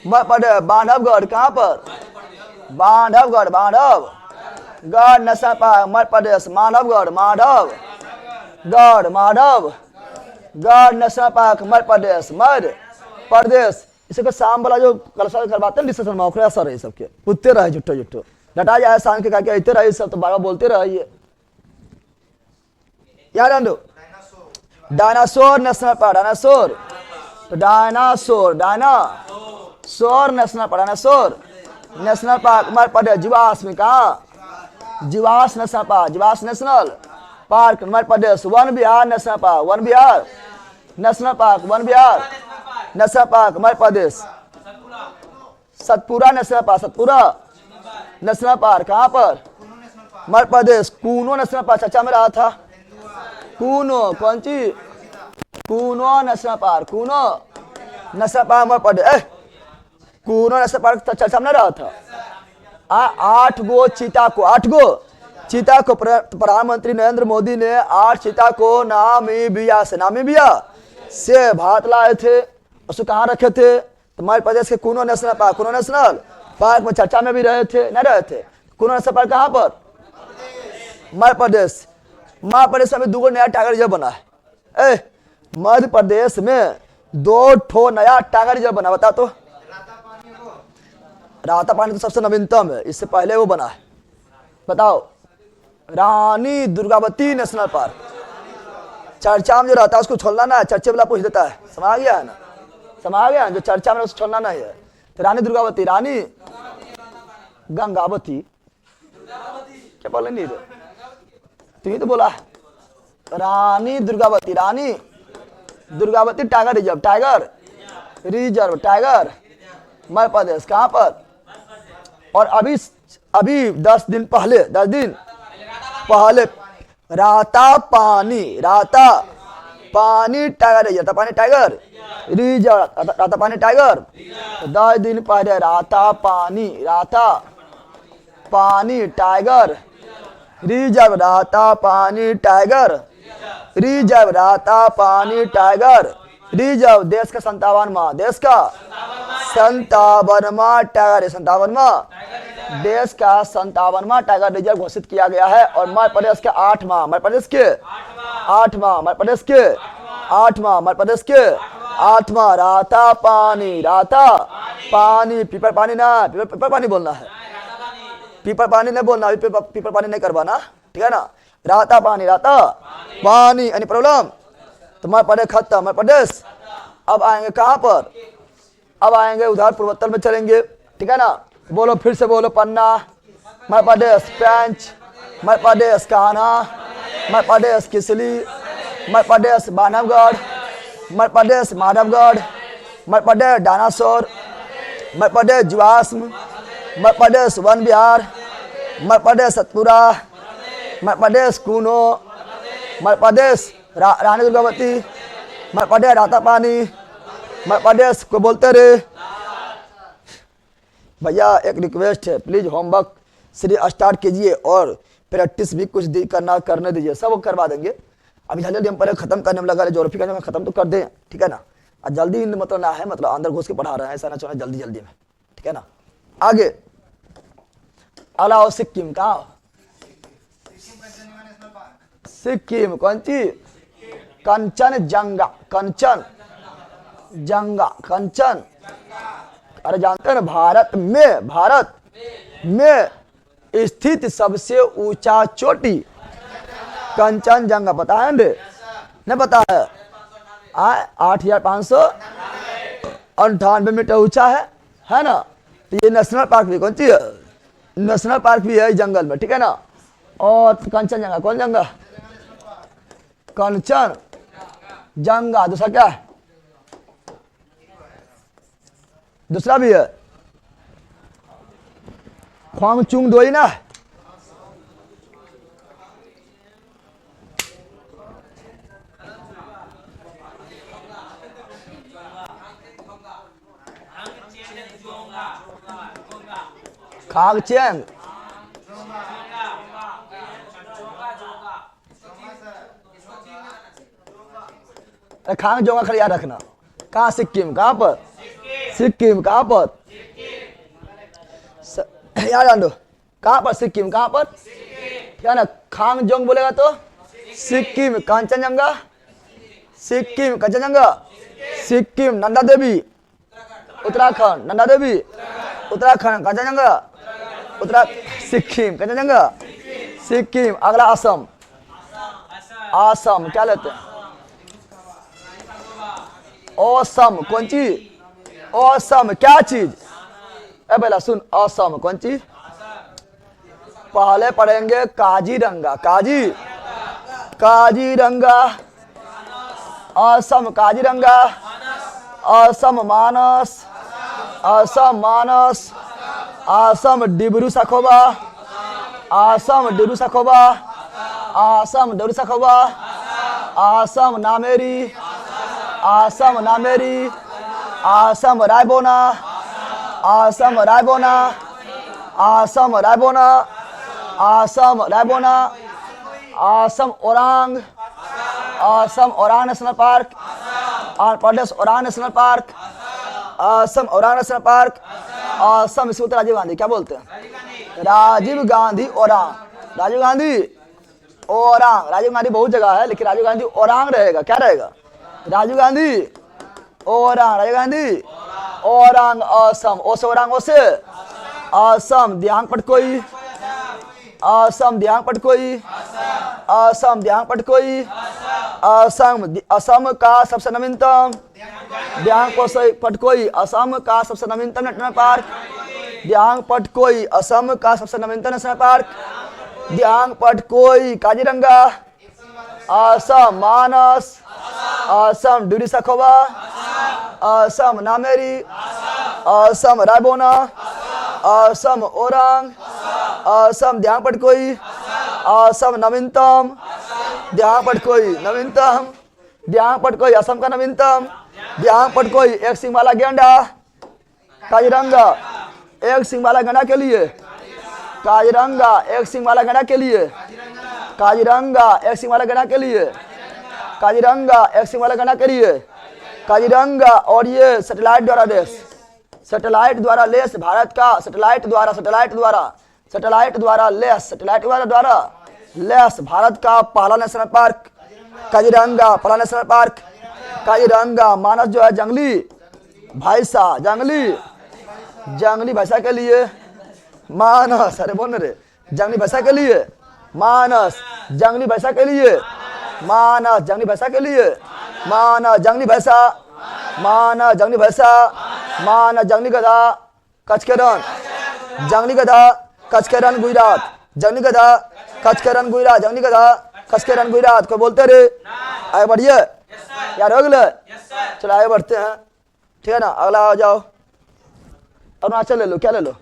हमारे प्रदेश बांधवगढ़, कहाँ पर Bandhavgarh, Bandhavgarh national park, Madhya Pradesh Madhavgarh, Madhavgarh, Madhavgarh national park, Madhya Pradesh, Madhya Pradesh. इसके शाम वाला जो कलसा करवाते हैं डिस्कशन में ओखरे असर है सबके उत्ते रहे जुट्टो जुट्टो डटा जाए शाम के क्या इतने रहे सब तो बार बोलते रहिए। याद आंदो डायनासोर नेशनल पार्क, डायनासोर तो dinosaur, dinosaur national park, dinosaur national park, हमारे प्रदेश जीवाश्म, कहाँ जीवाश नेशनल पार्क, जीवाश नेशनल पार्क, हमारे प्रदेश Van Vihar national park, Van Vihar national park, Van Vihar national park, हमारे प्रदेश Satpura national park, Satpura national park, कहाँ पर हमारे प्रदेश कूनो नेशनल पार्क, चर्चा में रहा था कूनो, कौन सी Kuno national park, Kuno national park हमारे प्रदेश, कूनो नेशनल पार्क चर्चा में रहा था। 8 गो चीता को, 8 गो चीता को प्रधानमंत्री नरेंद्र मोदी ने 8 चीता को नामीबिया से भारत लाए थे। उसको कहाँ रखे थे, तो मध्य प्रदेश के Kuno national park, Kuno national park में चर्चा में भी रहे थे, नहीं रहे थे। कूनो नेशनल पार्क कहाँ पर, मध्य प्रदेश, मध्य प्रदेश में 2 नया टाइगर रिजर्व बना है। मध्य प्रदेश में 2 ठो नया टाइगर रिजर्व बना, बता तो। राता पानी तो सबसे नवीनतम है, इससे पहले वो बना है, बताओ। रानी दुर्गावती नेशनल पार्क चर्चा में जो रहता है उसको छोड़ना ना है, चर्चे वाला पूछ देता है, समझ गया है ना, समझ गया जो चर्चा में उसको छोड़ना नहीं है। तो रानी दुर्गावती, रानी गंगावती क्या बोले नहीं रे, तू ही तो बोला Rani Durgavati, Rani Durgavati tiger reserve, tiger reserve, tiger Madhya Pradesh, कहाँ पर। और अभी 10 दिन पहले राता पानी टाइगर रिजर्व, राता पानी टाइगर रिजर्व, राता पानी टाइगर 10 दिन पहले राता पानी टाइगर रिजर्व, राता पानी टाइगर रिजर्व, राता पानी टाइगर रिजर्व। देश का 57वां, देश का 57वां टाइगर, 57वां देश का 57वां टाइगर रिजर्व घोषित किया गया है। और मध्य प्रदेश के 8वां, मध्य प्रदेश के 8वां, मध्य प्रदेश के 8वां, मध्य प्रदेश के 8वां राता पानी पीपर पानी ना, पीपर पानी बोलना है, पीपर पानी नहीं बोलना, पीपर पानी नहीं करवाना, ठीक है ना। राता पानी एनी प्रॉब्लम, तो मध्य प्रदेश खत्म, मध्य प्रदेश। अब आएंगे कहाँ पर, अब आएंगे उधर पूर्वोत्तर में चलेंगे, ठीक है ना। बोलो फिर से बोलो, पन्ना मध्य प्रदेश, पेंच मध्य प्रदेश, कान्हा मध्य प्रदेश, किसली मध्य प्रदेश, बांधवगढ़ मध्य प्रदेश, माधवगढ़ मध्य प्रदेश, डायनासोर मध्य प्रदेश, जीवाश्म मध्य प्रदेश, वन विहार मध्य प्रदेश, सतपुरा मध्य प्रदेश, कूनो मध्य प्रदेश, रानी दुर्गावती मध्य प्रदेश, राता पानी मध्य प्रदेश। को बोलते रे भैया, एक रिक्वेस्ट है, प्लीज होमवर्क श्री स्टार्ट कीजिए और प्रैक्टिस भी कुछ करने दीजिए, सब करवा देंगे। अभी जल्दी हम पहले खत्म करने में लगा रहे, ज्योग्राफी का खत्म तो कर दें, ठीक है ना। और जल्दी मतलब ना है, मतलब अंदर घुस के पढ़ा रहे हैं, ऐसा ना चाहे जल्दी में, ठीक है ना। आगे अलाओ सिक्किम, कहाँ सिक्किम, कौन सी कंचनजंगा, कंचन अरे जानते हैं ना, भारत में स्थित सबसे ऊंचा चोटी कंचनजंगा, पता है रे। नहीं पता है? 8,598 मीटर ऊंचा है ना? तो ये नेशनल पार्क भी कौन सी है? नेशनल पार्क भी है जंगल में, ठीक है ना? और कंचनजंगा, कौन जंगा? कंचन जंगा। दूसरा क्या है? दूसरा भी है ख्वांगचुंग दोई ना? खागचेंग, खांग जोंगा खड़ा याद रखना। कहाँ? सिक्किम। कहाँ पर? सिक्किम। कहाँ पर? याद जान दो। कहाँ पर? सिक्किम। कहाँ पर? क्या ना? खांग जोंग बोलेगा तो सिक्किम। कंचनजंगा, सिक्किम। कंचनजंगा, सिक्किम। नंदा देवी, उत्तराखंड। नंदा देवी, उत्तराखंड। कंचनजंगा, सिक्किम। कंचनजंगा, सिक्किम। अगला असम। असम क्या लेते हैं? असम कौन चीज? असम क्या चीज? पहला सुन, असम कौन चीज? पहले पढ़ेंगे Kaziranga. Kaziranga. Assam Kaziranga. Assam Manas. Assam Manas. Assam Dibru Saikhowa. Assam Dibru Saikhowa. Assam Dibru Saikhowa. Assam Nameri. Assam Nameri. Assam Raimona. Assam Raimona. Assam Raimona. Assam Raimona. Assam Orang. Assam Orang national park. Andhra Pradesh Orang national park. Assam Orang national park. Assam इसको राजीव गांधी क्या बोलते हैं? राजीव गांधी ओरांग। राजीव गांधी ओरांग। राजीव गांधी बहुत जगह है, लेकिन राजीव गांधी ओरांग रहेगा। क्या रहेगा? राजीव गांधी ओरांग। राजीव गांधी ओरांग। असम ओसे ओरांग ओसे असम दियांग पटकोई। असम दियांग पटकोई। असम दियांग पटकोई। असम का सबसे नवीनतम दियांग पटकोई। असम का सबसे नवीनतम नेशनल पार्क दियांग पटकोई। असम का सबसे नवीनतम नेशनल पार्क दियांग पटकोई। काजीरंगा। असम मानस। असम डिब्रू सखोबा। असम नामेरी। असम रायबोना। असम ओरांग। असम दियांग पटकोई। असम नवीनतम दियांग पटकोई। नवीनतम दियांग पटकोई। असम का नवीनतम दियांग पटकोई। एक सिंह वाला गेंडा। काजीरंगा एक सिंह वाला गेंडा के लिए। काजीरंगा एक सिंह वाला गेंडा के लिए। काजीरंगा एक सिंह वाला गेंडा के लिए। काजीरंगा एक सिंह वाला गेंडा के लिए। काजीरंगा। और ये सैटेलाइट द्वारा लेस, सैटेलाइट द्वारा लेस भारत का सैटेलाइट द्वारा लेस भारत का पहला नेशनल पार्क काजीरंगा। पहला नेशनल पार्क काजीरंगा। मानस जो है जंगली भैंसा, जंगली भैंसा के लिए मानस। अरे बोल रे, जंगली भैंसा के लिए मानस। जंगली भैंसा के लिए मानस। जंगली भैंसा के लिए मानस। जंगली भैंसा मानस। जंगली भैंसा मानस। जंगली गधा कचकेरन। जंगली गधा कचकेरन गुजरात। जंगली गधा कचकेरन गुजरात। जंगली गधा कचकेरन गुजरात को बोलते रे। आगे बढ़िए यार, हो गए? चलो आगे बढ़ते हैं, ठीक है ना? अगला आ जाओ। अरुणाचल ले लो। क्या ले लो?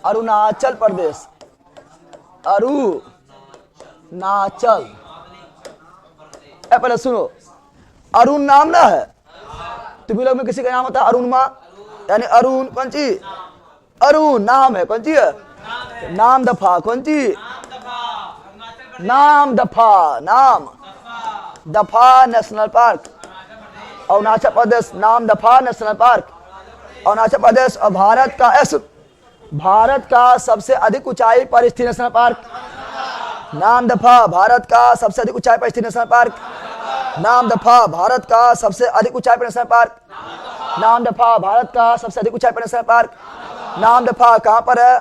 अरुणाचल प्रदेश। अरुणाचल। पहले सुनो, अरुण नाम ना है? तुम्हें लोग में किसी का नाम होता है अरुण माँ, यानी अरुण कौन सी? अरुण नाम है। कौन सी है? नाम दफा। कौन सी? नाम दफा। नाम दफा नेशनल पार्क अरुणाचल प्रदेश। नाम दफा नेशनल पार्क अरुणाचल प्रदेश। और भारत का सबसे अधिक ऊंचाई पर स्थित नेशनल पार्क नाम दफा। भारत का सबसे अधिक ऊंचाई पर स्थित नेशनल पार्क नाम दफा। भारत का सबसे अधिक ऊंचाई पर नेशनल पार्क नाम दफा। भारत का सबसे अधिक ऊंचाई पर नेशनल पार्क नाम दफा। कहाँ पर है?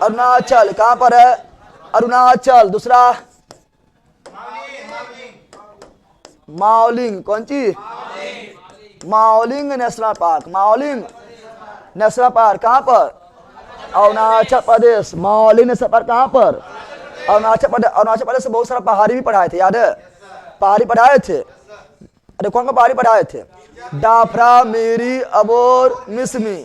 अरुणाचल। कहाँ पर है? अरुणाचल। दूसरा माओलिंग, कौन सी? माओलिंग नेशनल पार्क। माओलिंग नेशनल पार्क कहाँ पर? अरुणाचल प्रदेश। माओलिंग नेशनल पार्क कहाँ पर? अरुणाचल प्रदेश। अरुणाचल प्रदेश से बहुत सारा पहाड़ी भी पढ़ाए थे, याद है? पहाड़ी पढ़ाए थे। अरे कौन कौन पहाड़ी पढ़ाए थे? डाफरा, मेरी, अबोर, मिसमी।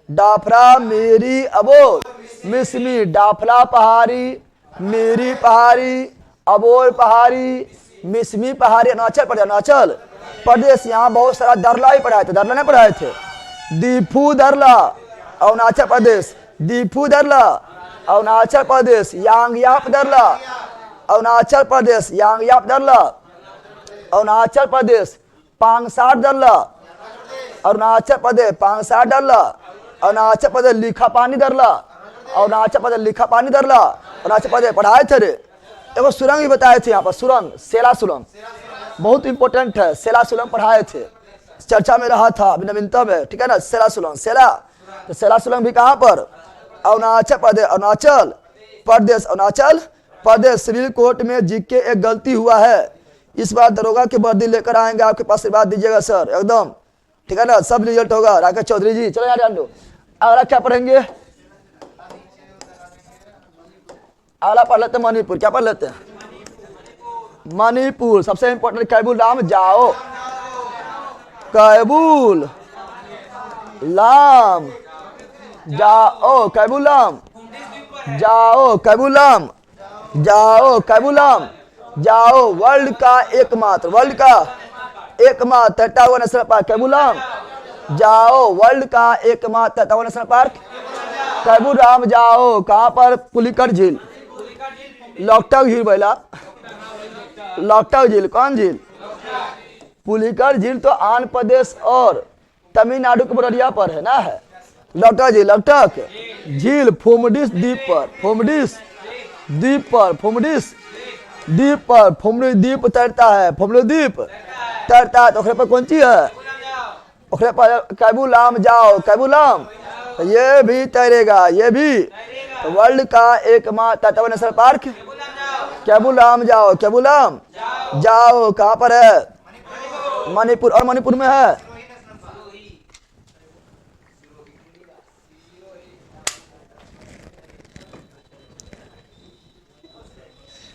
डाफरा, मेरी, अबोर, मिसमी। डाफला पहाड़ी, मेरी पहाड़ी, अबोर पहाड़ी, मिसमी पहाड़ी। अरुणाचल प्रदेश। अरुणाचल प्रदेश यहाँ बहुत सारा दरला भी पढ़ाए थे। दरला नहीं पढ़ाए थे? दीफू दरला अरुणाचल प्रदेश। दीफू दरला अरुणाचल प्रदेश। यांगयाप दरला अरुणाचल प्रदेश। यांगयाप दरला अरुणाचल प्रदेश। पांगसार दरला अरुणाचल प्रदेश। पांगसार दरला अरुणाचल प्रदेश। लिखा पानी दरला अरुणाचल प्रदेश। लिखा पानी दरला अरुणाचल प्रदेश। पढ़ाए थे रे। एगो सुरंग भी बताए थे यहाँ पर, सुरंग, सेला सुरंग बहुत इंपॉर्टेंट है। सेला सुरंग पढ़ाए थे, चर्चा में रहा था अभी नवीनतम है, ठीक है ना? सेला सुरंग, सेला, तो सेला सुरंग भी कहाँ पर? अरुणाचल प्रदेश। अरुणाचल प्रदेश। अरुणाचल प्रदेश। सिविल कोर्ट में जीके एक गलती हुआ है, इस बार दरोगा की वर्दी लेकर आएंगे, आपके पास से बात दीजिएगा सर, एकदम ठीक है ना? सब रिजल्ट होगा। राकेश चौधरी जी, चलो यार जान लो। अगला क्या पढ़ेंगे? अगला पढ़ लेते हैं मणिपुर। क्या पढ़ लेते हैं? मणिपुर। सबसे इंपॉर्टेंट कैबुल राम जाओ। कैबुल लाम जाओ। कैबुल लाम जाओ। कैबुल लाम जाओ। कैबुल लाम जाओ। वर्ल्ड का एकमात्र, वर्ल्ड का एकमात्र तैरता हुआ नेशनल पार्क कैबुल लाम जाओ। वर्ल्ड का एकमात्र तैरता हुआ नेशनल पार्क कैबुल राम जाओ। कहाँ पर? पुलिकर झील, लॉकटाक झील। बैला लॉकटाक झील, कौन झील? पुलिकर झील तो आंध्र प्रदेश और तमिलनाडु के बररिया पर है ना, है लॉकटाक झील। लॉकटाक झील फोमडिस द्वीप पर, फोमडिस द्वीप पर, फोमडिस द्वीप पर, फोमडिस द्वीप तैरता है, फोमडिस द्वीप तैरता है। तो ओकरे पर कौन सी है? ओकरे पर कैबुल लाम जाओ। कैबुल लाम ये भी तैरेगा, ये भी। तो वर्ल्ड का एकमात्र तैरता हुआ नेशनल पार्क कैबुल लाम जाओ। कैबुल लाम जाओ कहाँ पर है? मणिपुर। और मणिपुर में है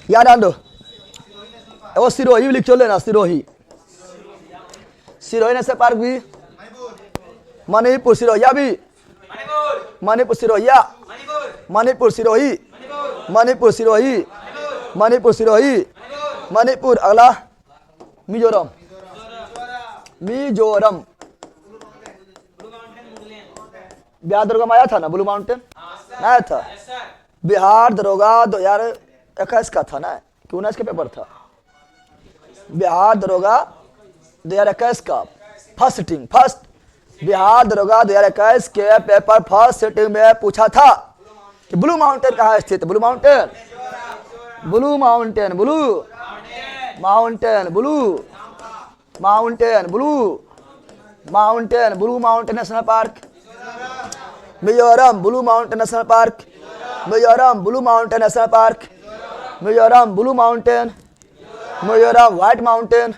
याद आन दो। वो सिरोही भी लिख चो लेना। सिरोही, सिरोही नेशनल पार्क भी मणिपुर। सिरोहिया भी मणिपुर। सिरोहिया मणिपुर। सिरोही मणिपुर। सिरोही मणिपुर। सिरोही मणिपुर। अगला मिजोरम। मिजोरम बिहार दरोगा आया था ना, ब्लू माउंटेन आया था। बिहार दरोगा 2021 का था ना कि 19 का पेपर था? बिहार दरोगा 2021 का फर्स्ट सिटिंग, फर्स्ट बिहार दरोगा 2021 के पेपर फर्स्ट सिटिंग में पूछा था कि ब्लू माउंटेन कहाँ स्थित है? Blue mountain, blue mountain, blue mountain, blue mountain, blue mountain, blue mountain national park Mizoram. Blue mountain national park Mizoram. Blue mountain national park Mizoram. Blue mountain Mizoram. White mountain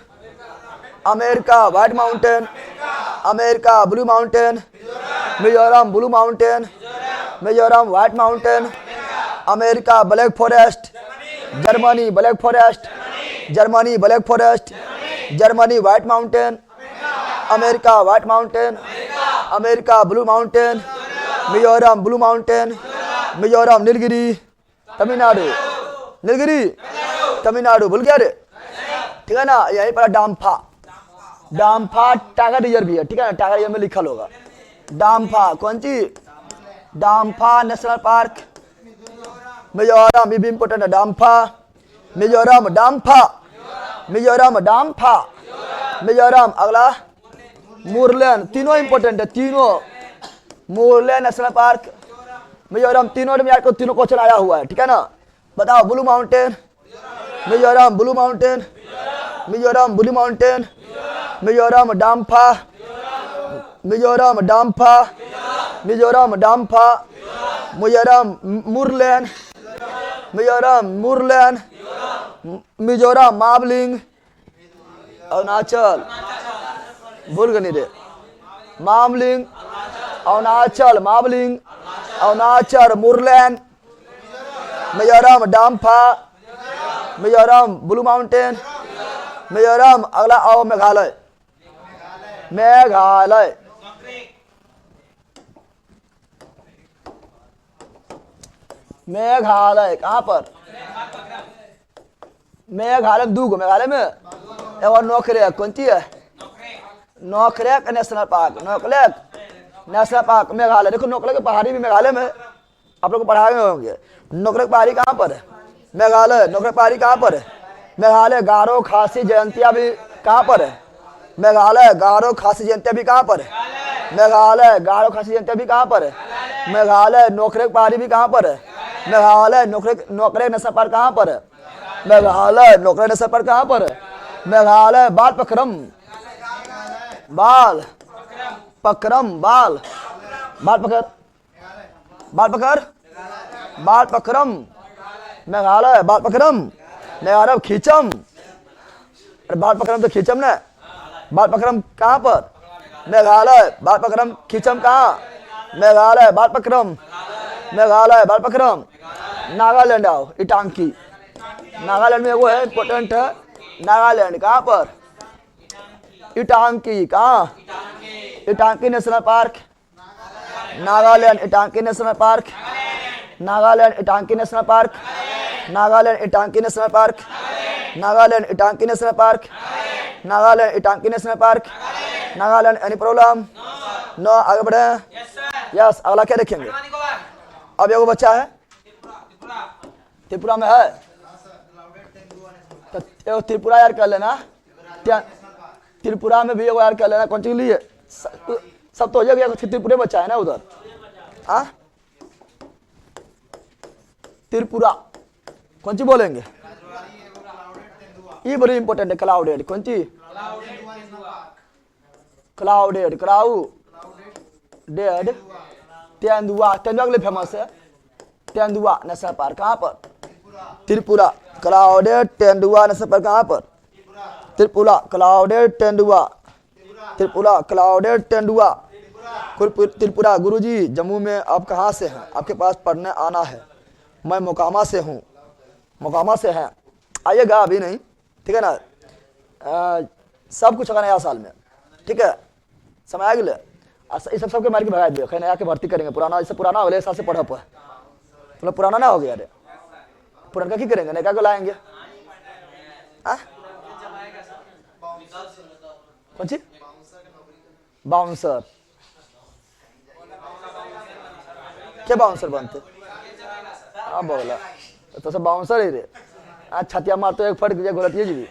America. White mountain America. Blue mountain Mizoram. Blue mountain Mizoram. White mountain America. Black forest Germany. Black forest Germany. Black forest Germany. White mountain America. White mountain America. Blue mountain Mizoram. Blue mountain Mizoram. Nilgiri Tamil Nadu. Nilgiri Tamil Nadu. भूल गया रे, ठीक है ना? यहीं पर डाम्फा। डाम्फा tiger reserve भी है, ठीक है ना? टाइगर रिजर्व में लिखा होगा डाम्फा। कौन सी? डाम्फा नेशनल पार्क मिजोरम। ये भी इंपोर्टेंट है। डाम्फा मिजोरम। डाम्फा मिजोरम। डाम्फा मिजोरम। अगला मुरलेन। तीनों इंपोर्टेंट है, तीनों। Murlen national park Mizoram. तीनों में आपको तीनों क्वेश्चन आया हुआ है, ठीक है ना? बताओ। Blue mountain Mizoram. Blue mountain Mizoram. Blue mountain Mizoram. Dampa Mizoram. Dampa Mizoram. Dampa Mizoram. Murlen Mizoram. Murlen Mizoram. Mouling Arunachal, भूल गनी रे, मामलिंग, अरुणाचल, मामलिंग, अरुणाचल, मुरलैंड, मिजोरम, डाम्फा, मिजोरम, ब्लू माउंटेन, मिजोरम। अगला आओ मेघालय, मेघालय, मेघालय कहाँ पर? मेघालय दूगो, मेघालय में एगो नोकरेक, कौन सी है? Nokrek national park, Nokrek national park Meghalaya. देखो नोकरेक की पहाड़ी भी मेघालय में, आप लोग को पढ़ाए होंगे। नोकरेक पहाड़ी कहाँ पर है? मेघालय। नोकरेक पहाड़ी कहाँ पर है? मेघालय। गारो खासी जयंतिया भी कहाँ पर है? मेघालय। गारो खासी जयंतिया भी कहाँ पर है? मेघालय। गारो खासी जयंतिया भी कहाँ पर है? मेघालय। नोकरेक पहाड़ी भी कहाँ पर है? मेघालय। नोकरेक नेशनल पार्क कहाँ पर है? मेघालय। नोकरेक नेशनल पार्क कहाँ पर है? मेघालय। बाल पक्रम, बाल पक्रम, बाल पकड़, बाल पकड़, बाल पक्रम मेघालय। बाल पक्रम मेघालय। खींचम, अरे बाल पक्रम तो खींचम ना। बाल पक्रम कहाँ पर? मेघालय। बाल पक्रम खींचम कहाँ? मेघालय। बाल पक्रम मेघालय। बाल पक्रम नागालैंड आओ, इटांकी। नागालैंड में वो है इम्पोर्टेंट है, नागालैंड कहाँ पर? इटांकी। कहाँ? Intanki national park, Nagaland. Intanki national park, Nagaland. Intanki national park, Nagaland. Intanki national park, Nagaland. Intanki national park, Nagaland. Intanki national park, Nagaland. Any problem? No. आगे बढ़े। यस। अगला क्या देखेंगे? अब एगो बच्चा है त्रिपुरा में है, तो त्रिपुरा यार कर लेना। त्रिपुरा में भी एगो यार कर लेना। कौन सी लिए सब तो हो जाएगा, त्रिपुरा बच्चा है ना उधर। हाँ त्रिपुरा कौन सी बोलेंगे? ये बड़ी इंपॉर्टेंट है। क्लाउडेड कौन सी? क्लाउडेड, क्लाउडेड तेंदुआ। तेंदुआ के लिए फेमस है तेंदुआ नेशनल पार्क। कहाँ पर? त्रिपुरा। क्लाउडेड तेंदुआ नेशनल पार्क कहाँ पर? त्रिपुरा। क्लाउडेड तेंदुआ, त्रिपुरा। क्लाउडेड तेंदुआ, त्रिपुरा। गुरुजी जम्मू में आप कहाँ से हैं? आपके पास पढ़ने आना है। मैं मोकामा से हूँ। मोकामा से हैं, आइएगा अभी नहीं, ठीक है ना। सब कुछ होगा नया साल में, ठीक है। समय आ गया, इस सबके मार के भगा दिया। खैर नया के भर्ती करेंगे। पुराना इससे पुराना अगले साल से पढ़ा पर मतलब पुराना ना हो गया। अरे पुराना क्या करेंगे, नया को लाएंगे। कौन सी? बाउंसर। क्या बाउंसर बनते? हाँ बोला तो सब बाउंसर ही रे। छतिया मार तो एक फट गया गोलतिया जी भी।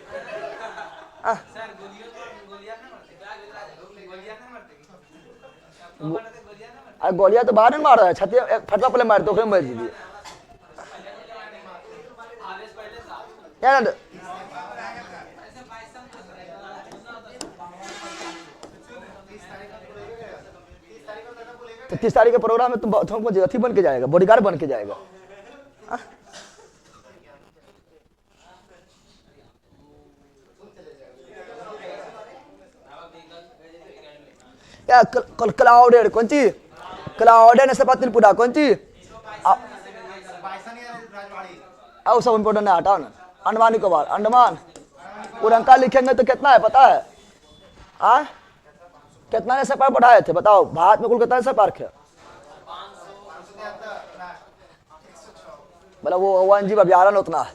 गोलियां तो बाहर नहीं मार रहा है, छतिया एक फटवा पहले मार तो मर जी। तो 30 तारीख के प्रोग्राम में तुमको अथी बन के जाएगा, बॉडीगार्ड बन के जाएगा। क्या क्लाउडेड कौन सी? Clouded national park Tripura. कौन सी? सब इम्पोर्टेंट है, हटाओ ना। अंडमान निकोबार, अंडमान। उड़ंका लिखेंगे तो कितना है पता है? कितना नेशनल पार्क पढ़ाए थे बताओ? भारत में कुल कितना नेशनल पार्क है? मतलब वो वन्यजीव अभ्यारण्य उतना है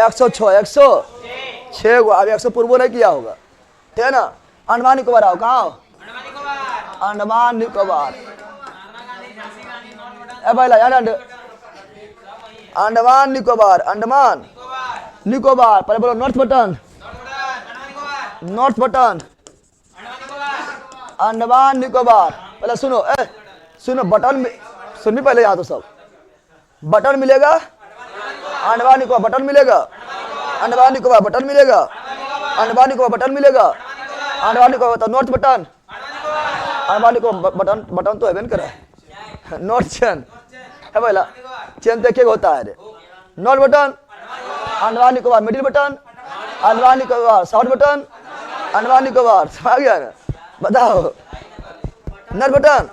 106, 106 गो। अभी 100 पूर्व नहीं किया होगा, ठीक है ना। अंडमान निकोबार आओ, कहाँ हो? अंडमान निकोबार। अंडमान निकोबार, अंडमान निकोबार। पहले बोलो north button, north button, Andaman Nicobar. पहले सुनो, सुनो बटन सुन भी पहले यहाँ तो सब बटन मिलेगा। अंडमान निकोबार बटन मिलेगा, अंडमान निकोबार बटन मिलेगा, अंडमान निकोबार बटन मिलेगा, Andaman Nicobar north button, Andaman Nicobar button. Button तो है करे नॉर्थ चैन है पहला चैन देखिए होता है। North button, Andaman Nicobar middle button, Andaman Nicobar, south button, Andaman Nicobar, समझ गया ना? बताओ। North button,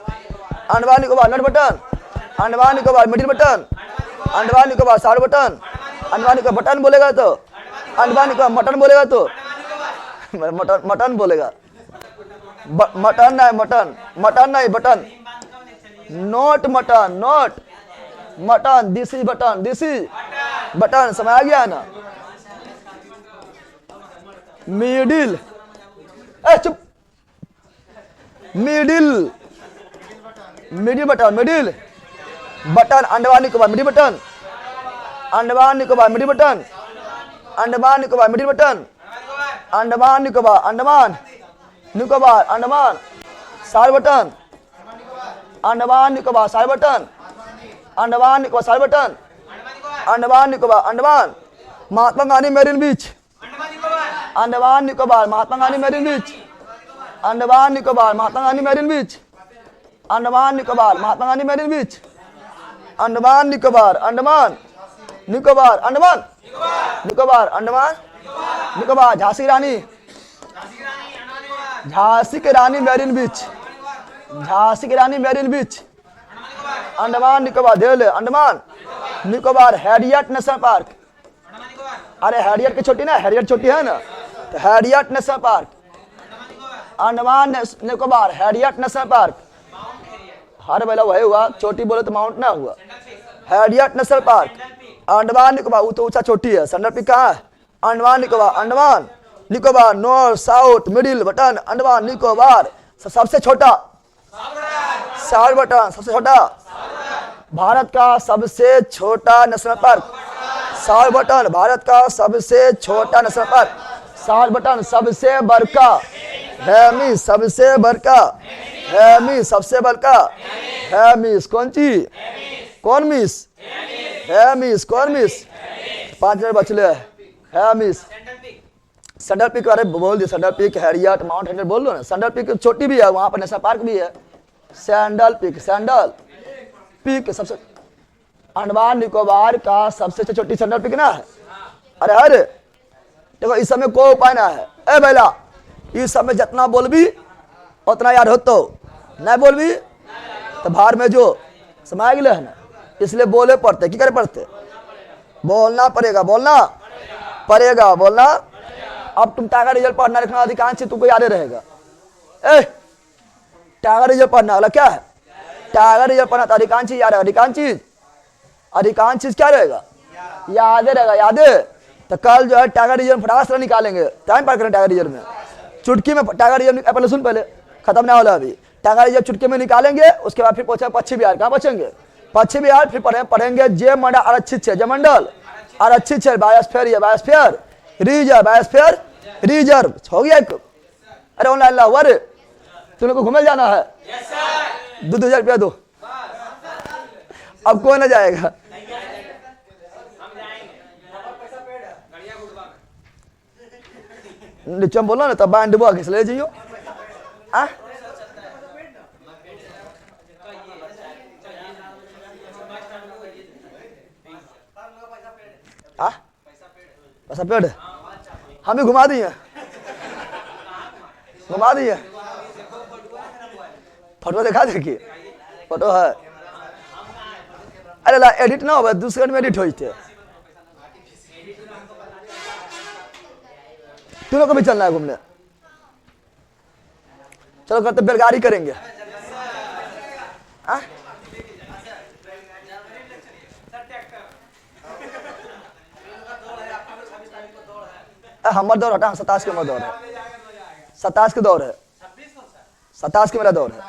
Andaman Nicobar, north button, Andaman Nicobar, middle button, Andaman Nicobar, south button, Andaman Nicobar, button बोलेगा तो अंडमान निकोबार, मटन बोलेगा तो मटन, मटन बोलेगा, मटन नहीं, मटन, मटन नहीं, button, note mutton, note mutton, this is button, this is button, समझ आ गया ना? मिडिल, चुप, middle, middle button, middle button, Andaman Nicobar, middle button, Andaman Nicobar, middle button, Andaman Nicobar, middle button, Andaman Nicobar, Andaman Nicobar, Andaman south button, Andaman Nicobar, south button, Andaman Nicobar, south button, Andaman Nicobar, Andaman Mahatma Gandhi marine beach, Andaman Nicobar, Mahatma Gandhi marine beach, Andaman Nicobar, Mahatma Gandhi marine beach, Andaman Nicobar, Mahatma Gandhi marine beach, Andaman Nicobar, Andaman Nicobar, Andaman Nicobar, Andaman Nicobar, Jhansi की रानी, झांसी की Rani marine beach, Jhansi की Rani marine beach, Andaman Nicobar, देवले, Andaman Nicobar, Harriet national park, अरे Harriet की छोटी ना, Harriet छोटी है ना, तो Harriet national park, Andaman Nicobar, Harriet national park, हर बेला वही हुआ, छोटी बोले तो माउंट ना हुआ, Harriet national park, Andaman Nicobar, वो तो ऊंचा चोटी है, सेंट्रल पीक कहाँ है? Andaman Nicobar, Andaman Nicobar, north south middle button, Andaman Nicobar, सबसे छोटा साउथ बटन, सबसे छोटा भारत का सबसे छोटा national park, south button Bharat का सबसे छोटा नेशनल पार्क, साउथ बटन सबसे बड़का, हैमी सबसे बड़का, हैमी सबसे बड़का, हैमिस कौन चीज, कौन मिस, हैमिस कौन मिस, 5 मिनट बचले, हैमिस सेंट्रल पीक, अरे बोल दिया central peak, Harriet, mount Harriet बोल लो ना, सेंट्रल पीक छोटी भी है, वहां पर नेशनल पार्क भी है, सैंडल पीक, सैंडल पीक सबसे, अंडमान निकोबार का सबसे छोटी सैंडल पीक ना है। अरे अरे देखो इस समय कोई उपाय ना है, ए बेला इस समय जितना बोलबी उतना याद हो, तो नहीं बोलबी तो बाहर में जो समय गए है ना, इसलिए बोले पड़ते, क्या करे पड़ते, बोलना पड़ेगा, बोलना पड़ेगा, बोलना। अब तुम टाइगर रिजल्ट पढ़ना लिखना अधिकांश तुमको याद रहेगा, टाइगर रिजल्ट पढ़ना वाला क्या है, टाइगर रिजल्ट पढ़ना तो अधिकांश चीज याद है, अधिकांश चीज क्या रहेगा, याद रहेगा, याद है। तो कल जो है टाइगर रिजल्ट फटाक से निकालेंगे, टाइम पार करें टाइगर रिजल्ट में, चुटकी में टाइगर रिजल्ट, पहले सुन, पहले खत्म ना होला अभी, टाइगर रिजल्ट चुटकी में निकालेंगे, उसके बाद फिर पहुंचे पश्चिम बिहार, कहाँ पहुंचेंगे, पश्चिम बिहार, फिर पढ़ेंगे जे मंडल आरक्षित क्षेत्र, जय मंडल आरक्षित क्षेत्र, biosphere, biosphere reserve, biosphere reserve हो गया एक। अरे ऑनलाइन हुआ रे, तुम लोग को घूमे जाना है, 2,000 रुपया दो, अब कौन ना जाएगा, नीचे बोलो ना, तब बैंड डुबा के ले जाइयो, पैसा पेड़ हम भी घुमा दिए, घुमा दिए, फोटो दिखा, देखिए फोटो है, अरे ला एडिट ना हो, दूसरे में एडिट होते, तुम लोग को भी चलना है घूमने, चलो करते बैलगाड़ी करेंगे, हमारा दौर हटा, 27 के मेरा दौर है, 27 के दौर है, 27 के मेरा दौर है,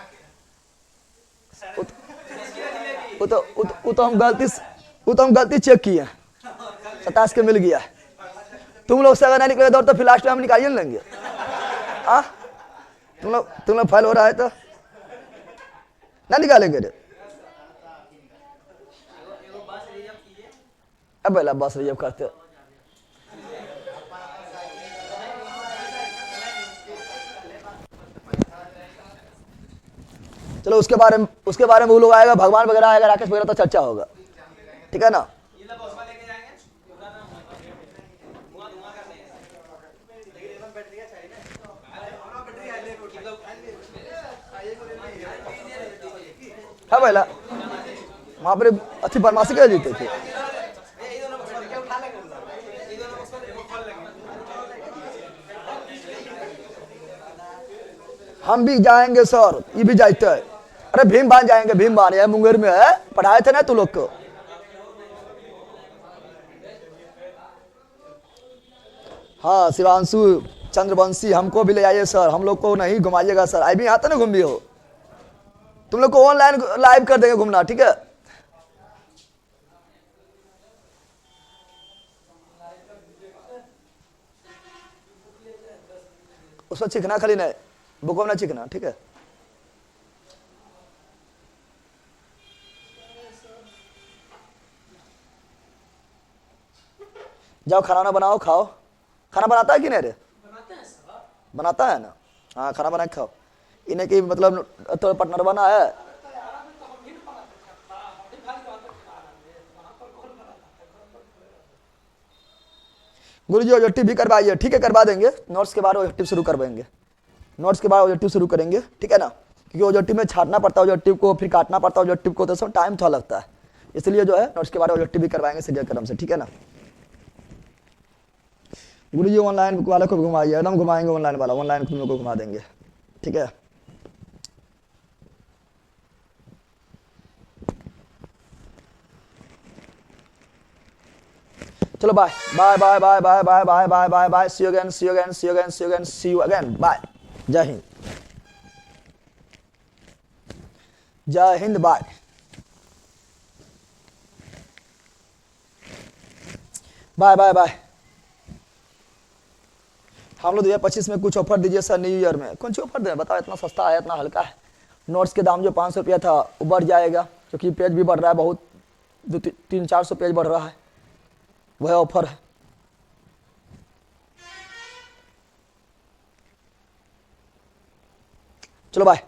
वो तो हम गलती चेक किए, 27 के मिल गया, तुम लोग से अगर नहीं निकले दौर तो फिर लास्ट में हम निकालिए लेंगे, तुम लोग फेल हो रहा है तो ना निकालेंगे रे, अब बेला बस रिजर्व करते, चलो उसके बारे में वो लोग आएगा, भगवान वगैरह आएगा, राकेश वगैरह तो चर्चा होगा, ठीक है ना। है पहला वहां पर अच्छी बदमाशी कर जीते थे। हम भी जाएंगे सर, ये भी जाते है। अरे भीम बान जाएंगे, भीम बान है मुंगेर में है, पढ़ाए थे ना तू लोग को। हाँ शिवांशु चंद्रवंशी, हमको भी ले आइए सर, हम लोग को नहीं घुमाइएगा सर। आई भी यहाँ तो ना घूम भी हो, तुम लोग को ऑनलाइन लाइव कर देंगे घूमना, ठीक है। उसको चिकना खाली नहीं, बुको में ना चिकना, ठीक है। जाओ खाना ना बनाओ, खाओ। खाना बनाता है कि नहीं रे? बनाता है ना, हाँ खाना बना के खाओ। इन्हें की मतलब तो पार्टनर बना है। गुरुजी ऑब्जेक्टिव भी करवाइए, ठीक है करवा देंगे। नोट्स के बाद ऑब्जेक्टिव शुरू करवाएंगे, नोट्स के बाद ऑब्जेक्टिव शुरू करेंगे, ठीक है ना। क्योंकि ऑब्जेक्टिव में छाटना पड़ता है, ऑब्जेक्टिव को फिर काटना पड़ता है ऑब्जेक्टिव को, तो सब टाइम थोड़ा लगता है, इसलिए जो है नोट्स के बाद ऑब्जेक्टिव भी करवाएंगे सीधे कदम से, ठीक है ना। गुरु जी ऑनलाइन वाले को घुमाइए, एकदम घुमाएंगे ऑनलाइन वाला, ऑनलाइन तुम लोग को घुमा देंगे, ठीक है। चलो bye bye bye bye bye bye bye bye bye bye, see you again, see you again, see you again, see you again, see you again, bye. जय हिंद, जय हिंद, बाय। Bye bye bye. हम लोग 2025 में कुछ ऑफर दीजिए sir, new year में कौन सी ऑफर दें बताओ, इतना सस्ता है, इतना हल्का है। नोट्स के दाम जो 500 रुपया था वो बढ़ जाएगा, क्योंकि पेज भी बढ़ रहा है, बहुत 300-400 पेज बढ़ रहा है, वह ऑफर है। चलो बाय।